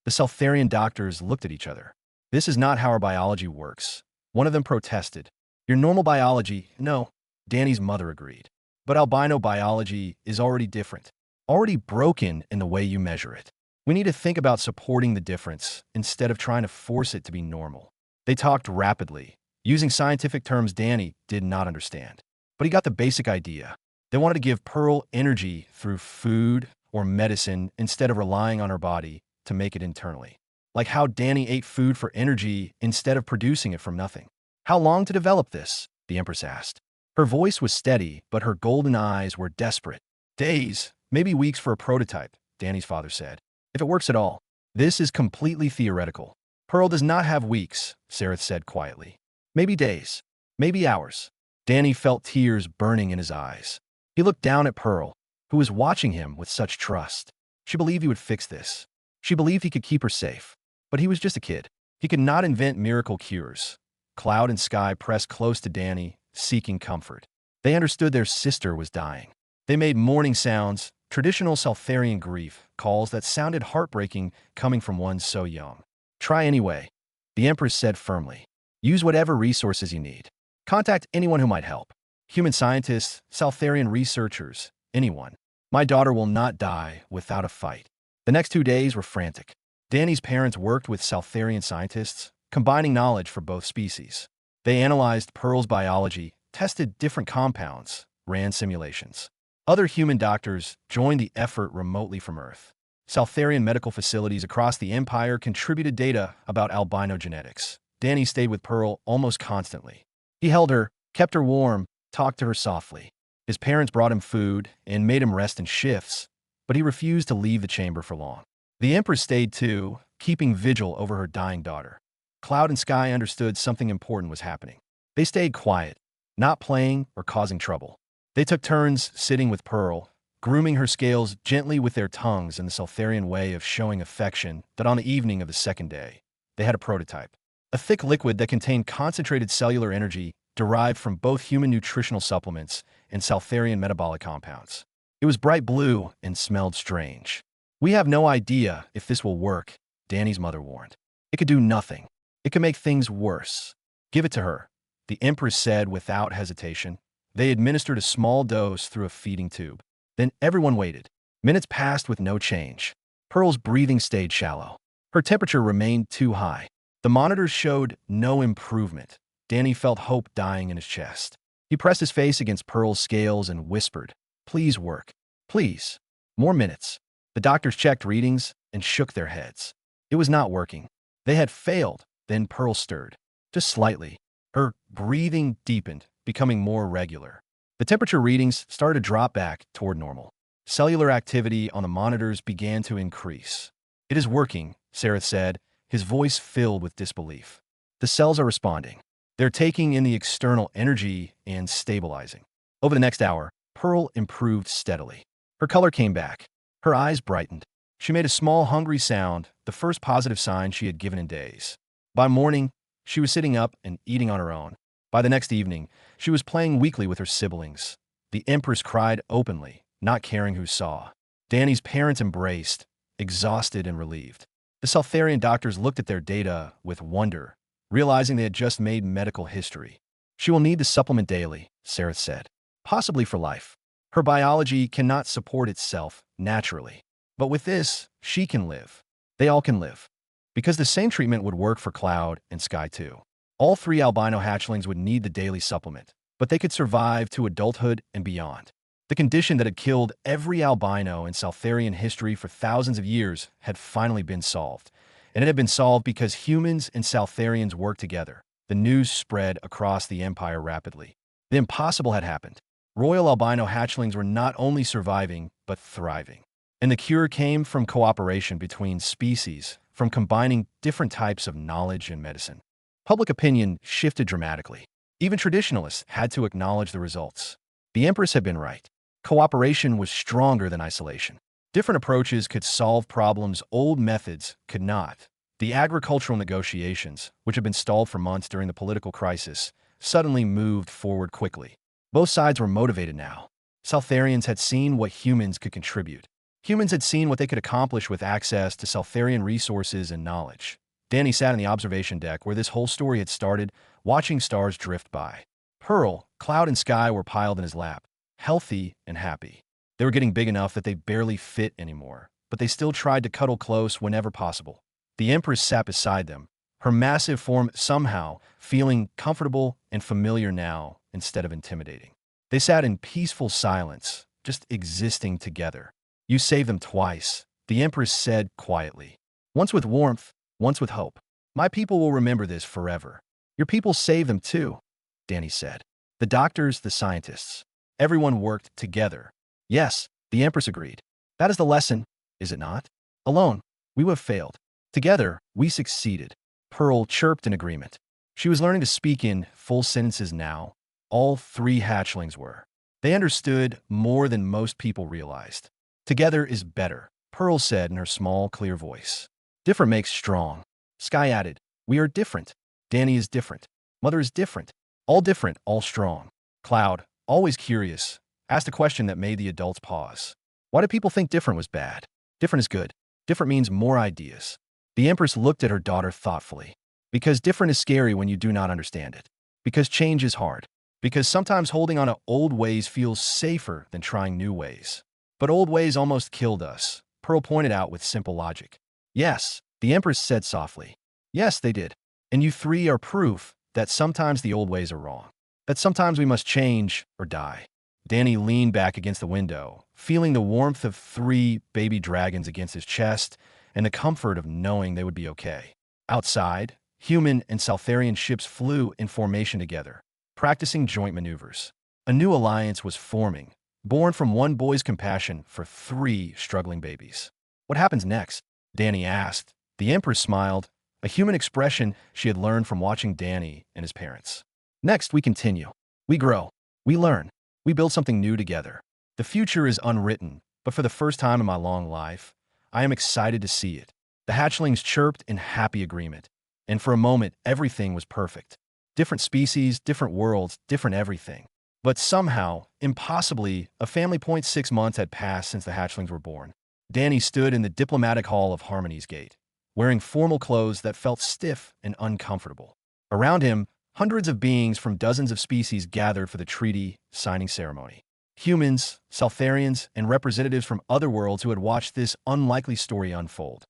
The Saltharian doctors looked at each other. "This is not how our biology works," one of them protested. "Your normal biology, no," Danny's mother agreed. "But albino biology is already different, already broken in the way you measure it. We need to think about supporting the difference instead of trying to force it to be normal." They talked rapidly, using scientific terms Danny did not understand. But he got the basic idea. They wanted to give Pearl energy through food or medicine instead of relying on her body to make it internally. Like how Danny ate food for energy instead of producing it from nothing. "How long to develop this?" the Empress asked. Her voice was steady, but her golden eyes were desperate. "Days, maybe weeks for a prototype," Danny's father said. "If it works at all." "This is completely theoretical. Pearl does not have weeks," Seraph said quietly. "Maybe days, maybe hours." Danny felt tears burning in his eyes. He looked down at Pearl, who was watching him with such trust. She believed he would fix this. She believed he could keep her safe. But he was just a kid. He could not invent miracle cures. Cloud and Sky pressed close to Danny, seeking comfort. They understood their sister was dying. They made mourning sounds, traditional Saltharian grief, calls that sounded heartbreaking coming from one so young. "Try anyway," the Empress said firmly. "Use whatever resources you need. Contact anyone who might help. Human scientists, Saltharian researchers, anyone. My daughter will not die without a fight." The next 2 days were frantic. Danny's parents worked with Saltharian scientists, combining knowledge for both species. They analyzed Pearl's biology, tested different compounds, ran simulations. Other human doctors joined the effort remotely from Earth. Saltharian medical facilities across the Empire contributed data about albino genetics. Danny stayed with Pearl almost constantly. He held her, kept her warm, talked to her softly. His parents brought him food and made him rest in shifts, but he refused to leave the chamber for long. The Empress stayed too, keeping vigil over her dying daughter. Cloud and Sky understood something important was happening. They stayed quiet, not playing or causing trouble. They took turns sitting with Pearl, grooming her scales gently with their tongues in the Saltharian way of showing affection. That on the evening of the second day, they had a prototype. A thick liquid that contained concentrated cellular energy derived from both human nutritional supplements and Saltharian metabolic compounds. It was bright blue and smelled strange. We have no idea if this will work, Danny's mother warned. It could do nothing. It could make things worse. Give it to her, the Empress said without hesitation. They administered a small dose through a feeding tube. Then everyone waited. Minutes passed with no change. Pearl's breathing stayed shallow. Her temperature remained too high. The monitors showed no improvement. Danny felt hope dying in his chest. He pressed his face against Pearl's scales and whispered, "Please work. Please." More minutes. The doctors checked readings and shook their heads. It was not working. They had failed. Then Pearl stirred. Just slightly. Her breathing deepened, becoming more regular. The temperature readings started to drop back toward normal. Cellular activity on the monitors began to increase. "It is working," Sarah said, his voice filled with disbelief. "The cells are responding. They're taking in the external energy and stabilizing." Over the next hour, Pearl improved steadily. Her color came back. Her eyes brightened. She made a small, hungry sound, the first positive sign she had given in days. By morning, she was sitting up and eating on her own. By the next evening, she was playing weakly with her siblings. The Empress cried openly, not caring who saw. Danny's parents embraced, exhausted and relieved. The Saltharian doctors looked at their data with wonder, realizing they had just made medical history. "She will need the supplement daily," Sarah said. "Possibly for life. Her biology cannot support itself naturally. But with this, she can live. They all can live." Because the same treatment would work for Cloud and Sky too. All 3 albino hatchlings would need the daily supplement, but they could survive to adulthood and beyond. The condition that had killed every albino in Saltharian history for thousands of years had finally been solved. And it had been solved because humans and Saltharians worked together. The news spread across the Empire rapidly. The impossible had happened. Royal albino hatchlings were not only surviving, but thriving. And the cure came from cooperation between species, from combining different types of knowledge and medicine. Public opinion shifted dramatically. Even traditionalists had to acknowledge the results. The Empress had been right. Cooperation was stronger than isolation. Different approaches could solve problems old methods could not. The agricultural negotiations, which had been stalled for months during the political crisis, suddenly moved forward quickly. Both sides were motivated now. Saltharians had seen what humans could contribute. Humans had seen what they could accomplish with access to Saltharian resources and knowledge. Danny sat on the observation deck where this whole story had started, watching stars drift by. Pearl, Cloud, and Sky were piled in his lap, healthy and happy. They were getting big enough that they barely fit anymore, but they still tried to cuddle close whenever possible. The Empress sat beside them, her massive form somehow feeling comfortable and familiar now instead of intimidating. They sat in peaceful silence, just existing together. "You saved them twice," the Empress said quietly. "Once with warmth, once with hope. My people will remember this forever." "Your people saved them too," Danny said. "The doctors, the scientists. Everyone worked together." "Yes," the Empress agreed. "That is the lesson, is it not? Alone, we would have failed. Together, we succeeded." Pearl chirped in agreement. She was learning to speak in full sentences now. All 3 hatchlings were. They understood more than most people realized. "Together is better," Pearl said in her small, clear voice. "Different makes strong." Sky added, "We are different. Danny is different. Mother is different. All different, all strong." Cloud, always curious, asked a question that made the adults pause. "Why do people think different was bad? Different is good. Different means more ideas." The Empress looked at her daughter thoughtfully. "Because different is scary when you do not understand it. Because change is hard. Because sometimes holding on to old ways feels safer than trying new ways. But old ways almost killed us," Pearl pointed out with simple logic. "Yes," the Empress said softly. "Yes, they did. And you 3 are proof that sometimes the old ways are wrong. That sometimes we must change or die." Danny leaned back against the window, feeling the warmth of 3 baby dragons against his chest and the comfort of knowing they would be okay. Outside, human and Saltharian ships flew in formation together, practicing joint maneuvers. A new alliance was forming, born from one boy's compassion for 3 struggling babies. "What happens next?" Danny asked. The Empress smiled, a human expression she had learned from watching Danny and his parents. "Next, we continue. We grow. We learn. We build something new together. The future is unwritten, but for the first time in my long life, I am excited to see it." The hatchlings chirped in happy agreement, and for a moment, everything was perfect. Different species, different worlds, different everything. But somehow, impossibly, a family point 6 months had passed since the hatchlings were born. Danny stood in the diplomatic hall of Harmony's Gate, wearing formal clothes that felt stiff and uncomfortable. Around him, hundreds of beings from dozens of species gathered for the treaty signing ceremony. Humans, Saltharians, and representatives from other worlds who had watched this unlikely story unfold.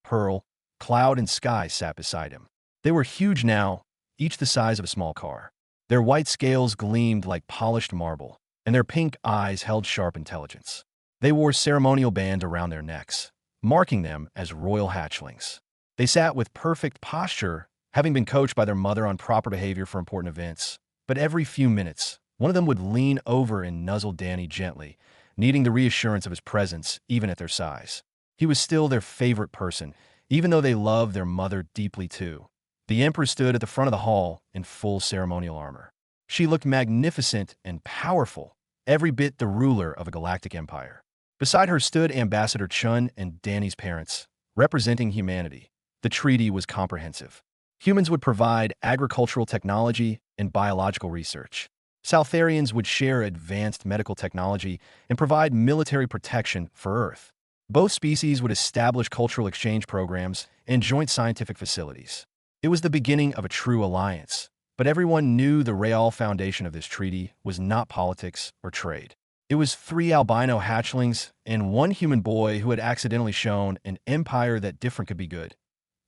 Pearl, Cloud, and Sky sat beside him. They were huge now, each the size of a small car. Their white scales gleamed like polished marble, and their pink eyes held sharp intelligence. They wore ceremonial bands around their necks, marking them as royal hatchlings. They sat with perfect posture, having been coached by their mother on proper behavior for important events. But every few minutes, one of them would lean over and nuzzle Danny gently, needing the reassurance of his presence even at their size. He was still their favorite person, even though they loved their mother deeply too. The Empress stood at the front of the hall in full ceremonial armor. She looked magnificent and powerful, every bit the ruler of a galactic empire. Beside her stood Ambassador Chun and Danny's parents, representing humanity. The treaty was comprehensive. Humans would provide agricultural technology and biological research. Saltharians would share advanced medical technology and provide military protection for Earth. Both species would establish cultural exchange programs and joint scientific facilities. It was the beginning of a true alliance, but everyone knew the real foundation of this treaty was not politics or trade. It was 3 albino hatchlings and 1 human boy who had accidentally shown an empire that different could be good.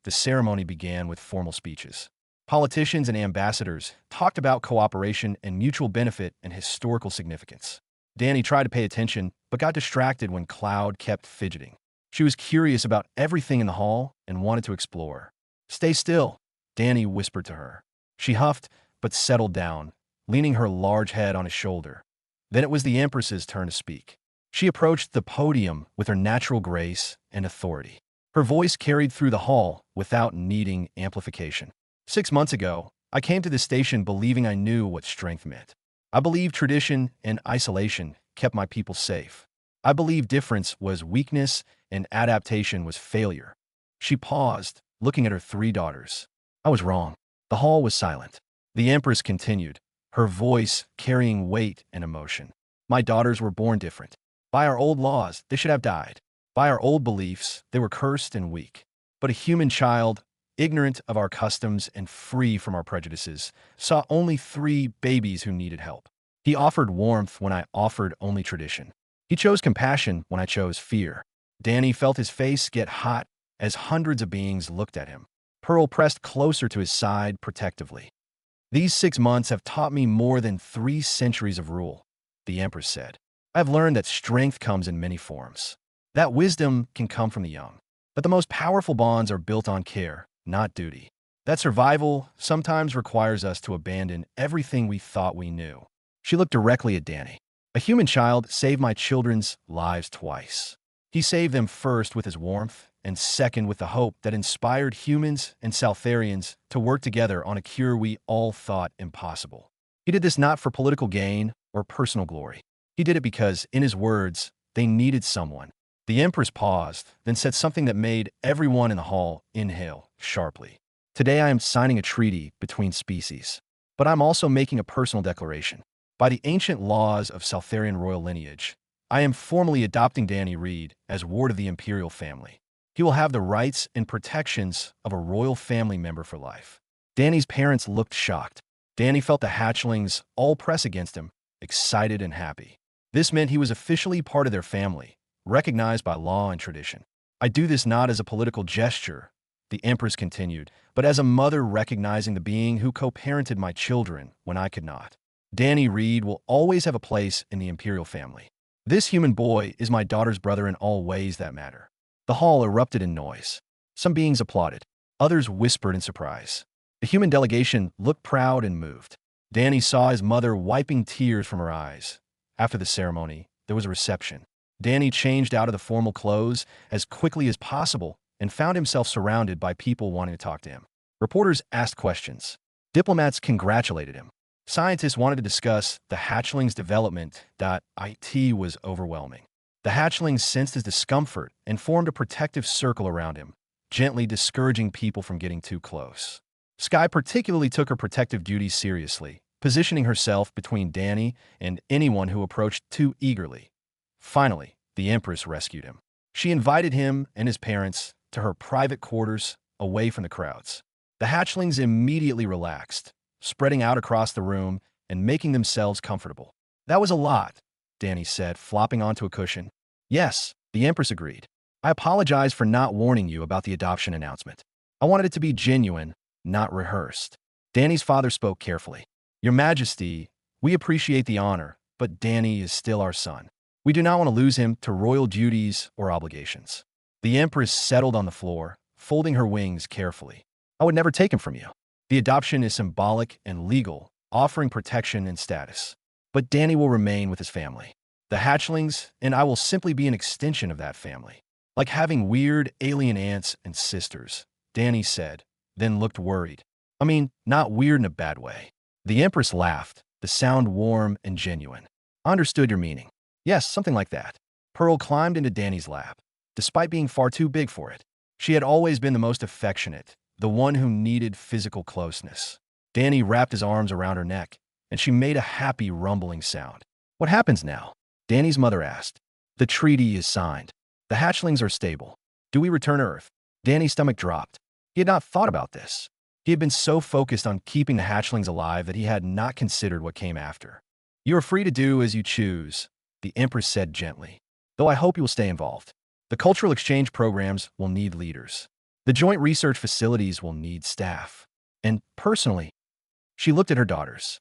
The ceremony began with formal speeches. Politicians and ambassadors talked about cooperation and mutual benefit and historical significance. Danny tried to pay attention, but got distracted when Cloud kept fidgeting. She was curious about everything in the hall and wanted to explore. "Stay still," Danny whispered to her. She huffed, but settled down, leaning her large head on his shoulder. Then it was the Empress's turn to speak. She approached the podium with her natural grace and authority. Her voice carried through the hall without needing amplification. 6 months ago, I came to this station believing I knew what strength meant. I believed tradition and isolation kept my people safe. I believed difference was weakness and adaptation was failure. She paused, looking at her 3 daughters. I was wrong. The hall was silent. The Empress continued, her voice carrying weight and emotion. My daughters were born different. By our old laws, they should have died. By our old beliefs, they were cursed and weak. But a human child, ignorant of our customs and free from our prejudices, saw only 3 babies who needed help. He offered warmth when I offered only tradition. He chose compassion when I chose fear. Danny felt his face get hot as hundreds of beings looked at him. Pearl pressed closer to his side protectively. "These 6 months have taught me more than 3 centuries of rule," the Empress said. "I have learned that strength comes in many forms. That wisdom can come from the young. But the most powerful bonds are built on care, not duty. That survival sometimes requires us to abandon everything we thought we knew." She looked directly at Danny. "A human child saved my children's lives twice. He saved them first with his warmth, and second with the hope that inspired humans and Saltharians to work together on a cure we all thought impossible. He did this not for political gain or personal glory. He did it because, in his words, they needed someone." The Empress paused, then said something that made everyone in the hall inhale sharply. "Today I am signing a treaty between species, but I'm also making a personal declaration. By the ancient laws of Saltharian royal lineage, I am formally adopting Danny Reed as ward of the imperial family. He will have the rights and protections of a royal family member for life." Danny's parents looked shocked. Danny felt the hatchlings all press against him, excited and happy. This meant he was officially part of their family, recognized by law and tradition. "I do this not as a political gesture," the Empress continued, "but as a mother recognizing the being who co-parented my children when I could not. Danny Reed will always have a place in the imperial family. This human boy is my daughter's brother in all ways that matter." The hall erupted in noise. Some beings applauded. Others whispered in surprise. The human delegation looked proud and moved. Danny saw his mother wiping tears from her eyes. After the ceremony, there was a reception. Danny changed out of the formal clothes as quickly as possible and found himself surrounded by people wanting to talk to him. Reporters asked questions. Diplomats congratulated him. Scientists wanted to discuss the hatchling's development. It was overwhelming. The hatchlings sensed his discomfort and formed a protective circle around him, gently discouraging people from getting too close. Sky particularly took her protective duties seriously, positioning herself between Danny and anyone who approached too eagerly. Finally, the Empress rescued him. She invited him and his parents to her private quarters away from the crowds. The hatchlings immediately relaxed, spreading out across the room and making themselves comfortable. "That was a lot," Danny said, flopping onto a cushion. "Yes," the Empress agreed. "I apologize for not warning you about the adoption announcement. I wanted it to be genuine, not rehearsed." Danny's father spoke carefully. "Your Majesty, we appreciate the honor, but Danny is still our son. We do not want to lose him to royal duties or obligations." The Empress settled on the floor, folding her wings carefully. "I would never take him from you. The adoption is symbolic and legal, offering protection and status. But Danny will remain with his family. The hatchlings and I will simply be an extension of that family. Like having weird alien aunts and sisters," Danny said, then looked worried. "I mean, not weird in a bad way." The Empress laughed, the sound warm and genuine. "I understood your meaning. Yes, something like that." Pearl climbed into Danny's lap. Despite being far too big for it, she had always been the most affectionate, the one who needed physical closeness. Danny wrapped his arms around her neck, and she made a happy rumbling sound. "What happens now?" Danny's mother asked. "The treaty is signed. The hatchlings are stable. Do we return to Earth?" Danny's stomach dropped. He had not thought about this. He had been so focused on keeping the hatchlings alive that he had not considered what came after. "You are free to do as you choose," the Empress said gently, "though I hope you will stay involved. The cultural exchange programs will need leaders. The joint research facilities will need staff. And personally," she looked at her daughters,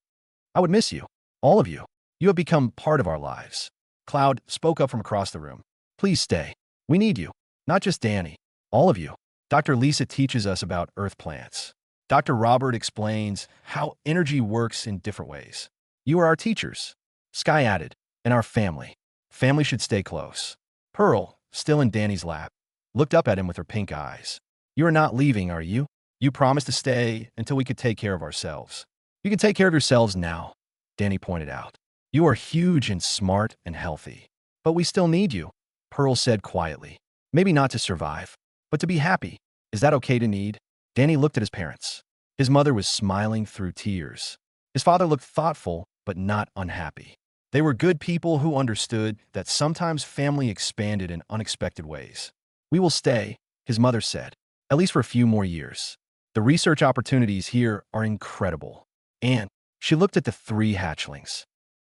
"I would miss you, all of you. You have become part of our lives." Cloud spoke up from across the room. "Please stay. We need you. Not just Danny. All of you. Dr. Lisa teaches us about Earth plants. Dr. Robert explains how energy works in different ways. You are our teachers." Sky added, "and our family. Family should stay close." Pearl, still in Danny's lap, looked up at him with her pink eyes. "You are not leaving, are you? You promised to stay until we could take care of ourselves." "You can take care of yourselves now," Danny pointed out. "You are huge and smart and healthy. But we still need you," Pearl said quietly. "Maybe not to survive, but to be happy. Is that okay to need?" Danny looked at his parents. His mother was smiling through tears. His father looked thoughtful, but not unhappy. They were good people who understood that sometimes family expanded in unexpected ways. "We will stay," his mother said, "at least for a few more years. The research opportunities here are incredible." And she looked at the three hatchlings.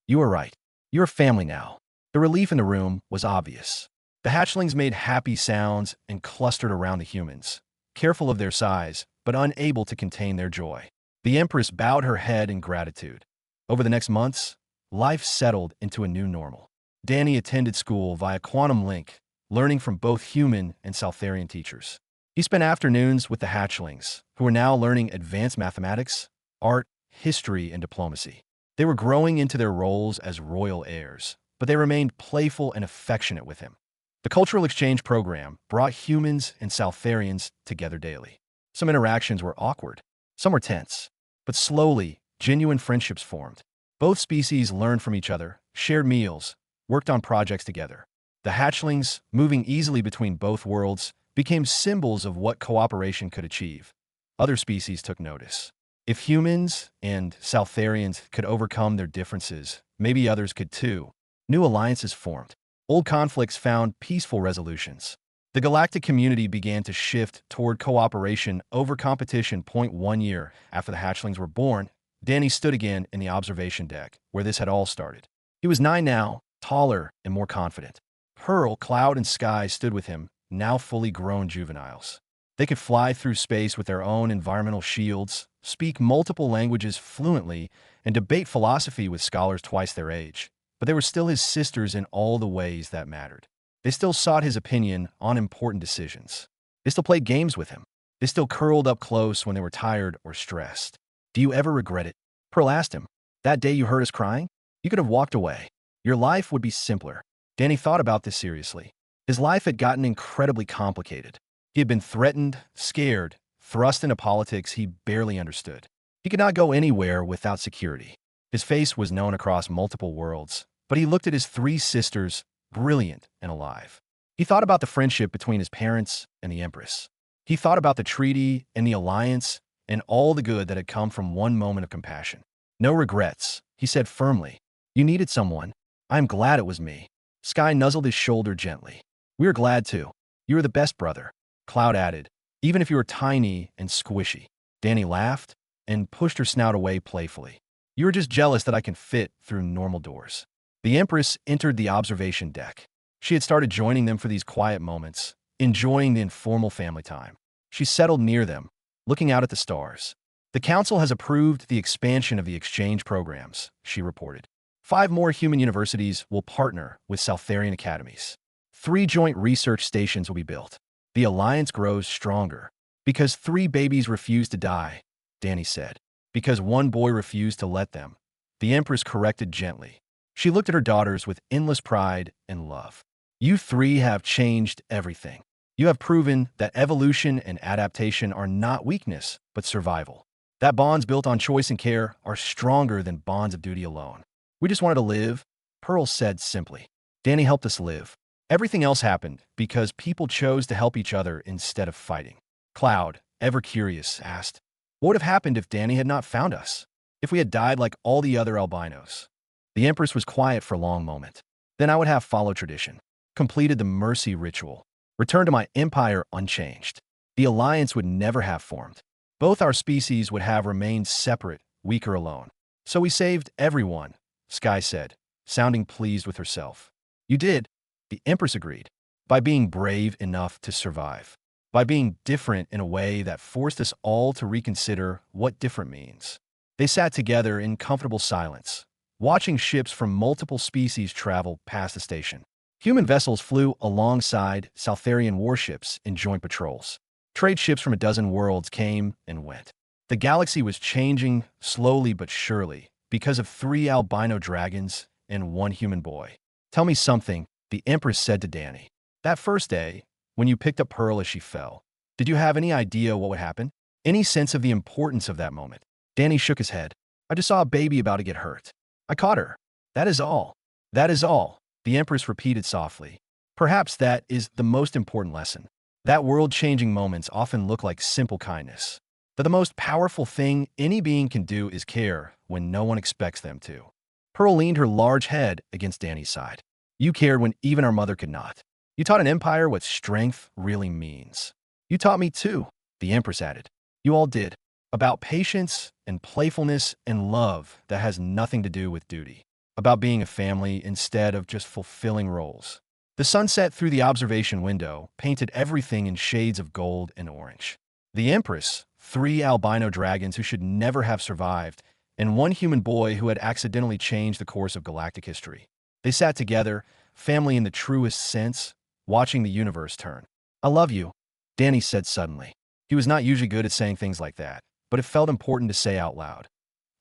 "You are right. You're family now." The relief in the room was obvious. The hatchlings made happy sounds and clustered around the humans, careful of their size, but unable to contain their joy. The Empress bowed her head in gratitude. Over the next months, life settled into a new normal. Danny attended school via quantum link, learning from both human and Saltharian teachers. He spent afternoons with the hatchlings, who were now learning advanced mathematics, art, history, and diplomacy. They were growing into their roles as royal heirs, but they remained playful and affectionate with him. The cultural exchange program brought humans and Saltharians together daily. Some interactions were awkward, some were tense, but slowly, genuine friendships formed. Both species learned from each other, shared meals, worked on projects together. The hatchlings, moving easily between both worlds, became symbols of what cooperation could achieve. Other species took notice. If humans and Saltharians could overcome their differences, maybe others could too. New alliances formed. Old conflicts found peaceful resolutions. The galactic community began to shift toward cooperation over competition. 1 year after the hatchlings were born, Danny stood again in the observation deck, where this had all started. He was 9 now, taller and more confident. Pearl, Cloud, and Sky stood with him, now fully grown juveniles. They could fly through space with their own environmental shields, speak multiple languages fluently, and debate philosophy with scholars twice their age. But they were still his sisters in all the ways that mattered. They still sought his opinion on important decisions. They still played games with him. They still curled up close when they were tired or stressed. "Do you ever regret it?" Pearl asked him. "That day you heard us crying? You could have walked away. Your life would be simpler." Danny thought about this seriously. His life had gotten incredibly complicated. He had been threatened, scared, thrust into politics he barely understood. He could not go anywhere without security. His face was known across multiple worlds, but he looked at his 3 sisters, brilliant and alive. He thought about the friendship between his parents and the Empress. He thought about the treaty and the alliance and all the good that had come from one moment of compassion. No regrets, he said firmly. You needed someone. I'm glad it was me. Sky nuzzled his shoulder gently. We are glad too. You are the best brother. Cloud added, even if you are tiny and squishy. Danny laughed and pushed her snout away playfully. You are just jealous that I can fit through normal doors. The Empress entered the observation deck. She had started joining them for these quiet moments, enjoying the informal family time. She settled near them, looking out at the stars. The Council has approved the expansion of the exchange programs, she reported. 5 more human universities will partner with Southarian academies. 3 joint research stations will be built. The alliance grows stronger. Because 3 babies refused to die, Danny said. Because 1 boy refused to let them. The Empress corrected gently. She looked at her daughters with endless pride and love. You 3 have changed everything. You have proven that evolution and adaptation are not weakness, but survival. That bonds built on choice and care are stronger than bonds of duty alone. We just wanted to live, Pearl said simply. Danny helped us live. Everything else happened because people chose to help each other instead of fighting. Cloud, ever curious, asked, what would have happened if Danny had not found us? If we had died like all the other albinos? The Empress was quiet for a long moment. Then I would have followed tradition, completed the mercy ritual, returned to my empire unchanged. The alliance would never have formed. Both our species would have remained separate, weaker alone. So we saved everyone, Sky said, sounding pleased with herself. You did, the Empress agreed, by being brave enough to survive, by being different in a way that forced us all to reconsider what different means. They sat together in comfortable silence, watching ships from multiple species travel past the station. Human vessels flew alongside Southarian warships in joint patrols. Trade ships from a dozen worlds came and went. The galaxy was changing slowly but surely because of 3 albino dragons and 1 human boy. Tell me something, the Empress said to Danny. That first day, when you picked up Pearl as she fell, did you have any idea what would happen? Any sense of the importance of that moment? Danny shook his head. I just saw a baby about to get hurt. I caught her. That is all. That is all, the Empress repeated softly. Perhaps that is the most important lesson. That world-changing moments often look like simple kindness. But the most powerful thing any being can do is care when no one expects them to. Pearl leaned her large head against Danny's side. You cared when even our mother could not. You taught an empire what strength really means. You taught me too, the Empress added. You all did. About patience and playfulness and love that has nothing to do with duty. About being a family instead of just fulfilling roles. The sunset through the observation window painted everything in shades of gold and orange. The Empress, 3 albino dragons who should never have survived, and 1 human boy who had accidentally changed the course of galactic history. They sat together, family in the truest sense, watching the universe turn. I love you, Danny said suddenly. He was not usually good at saying things like that, but it felt important to say out loud.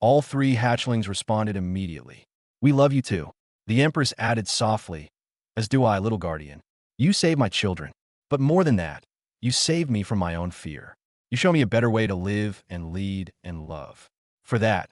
All 3 hatchlings responded immediately. We love you too, the Empress added softly, as do I, little guardian. You saved my children. But more than that, you saved me from my own fear. You show me a better way to live and lead and love. For that,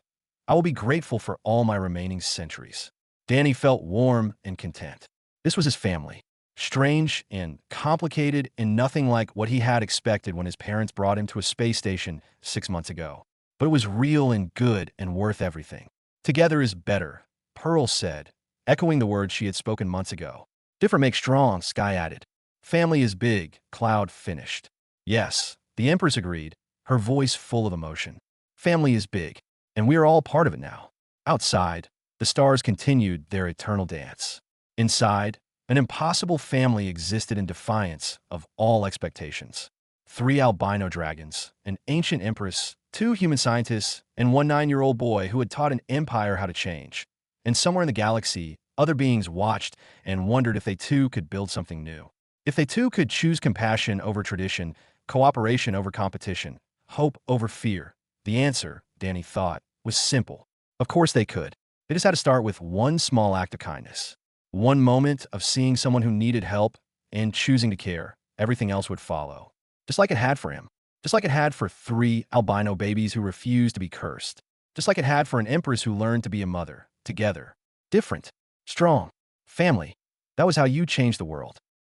I will be grateful for all my remaining centuries. Danny felt warm and content. This was his family. Strange and complicated and nothing like what he had expected when his parents brought him to a space station 6 months ago. But it was real and good and worth everything. Together is better, Pearl said, echoing the words she had spoken months ago. Different makes strong, Sky added. Family is big, Cloud finished. Yes, the Empress agreed, her voice full of emotion. Family is big, and we are all part of it now. Outside, the stars continued their eternal dance. Inside, an impossible family existed in defiance of all expectations. 3 albino dragons, an ancient empress, 2 human scientists, and 1 9-year-old boy who had taught an empire how to change. And somewhere in the galaxy, other beings watched and wondered if they too could build something new. If they too could choose compassion over tradition, cooperation over competition, hope over fear. The answer, Danny thought, was simple. Of course they could. They just had to start with 1 small act of kindness. 1 moment of seeing someone who needed help and choosing to care. Everything else would follow. Just like it had for him. Just like it had for 3 albino babies who refused to be cursed. Just like it had for an empress who learned to be a mother. Together. Different. Strong. Family. That was how you changed the world.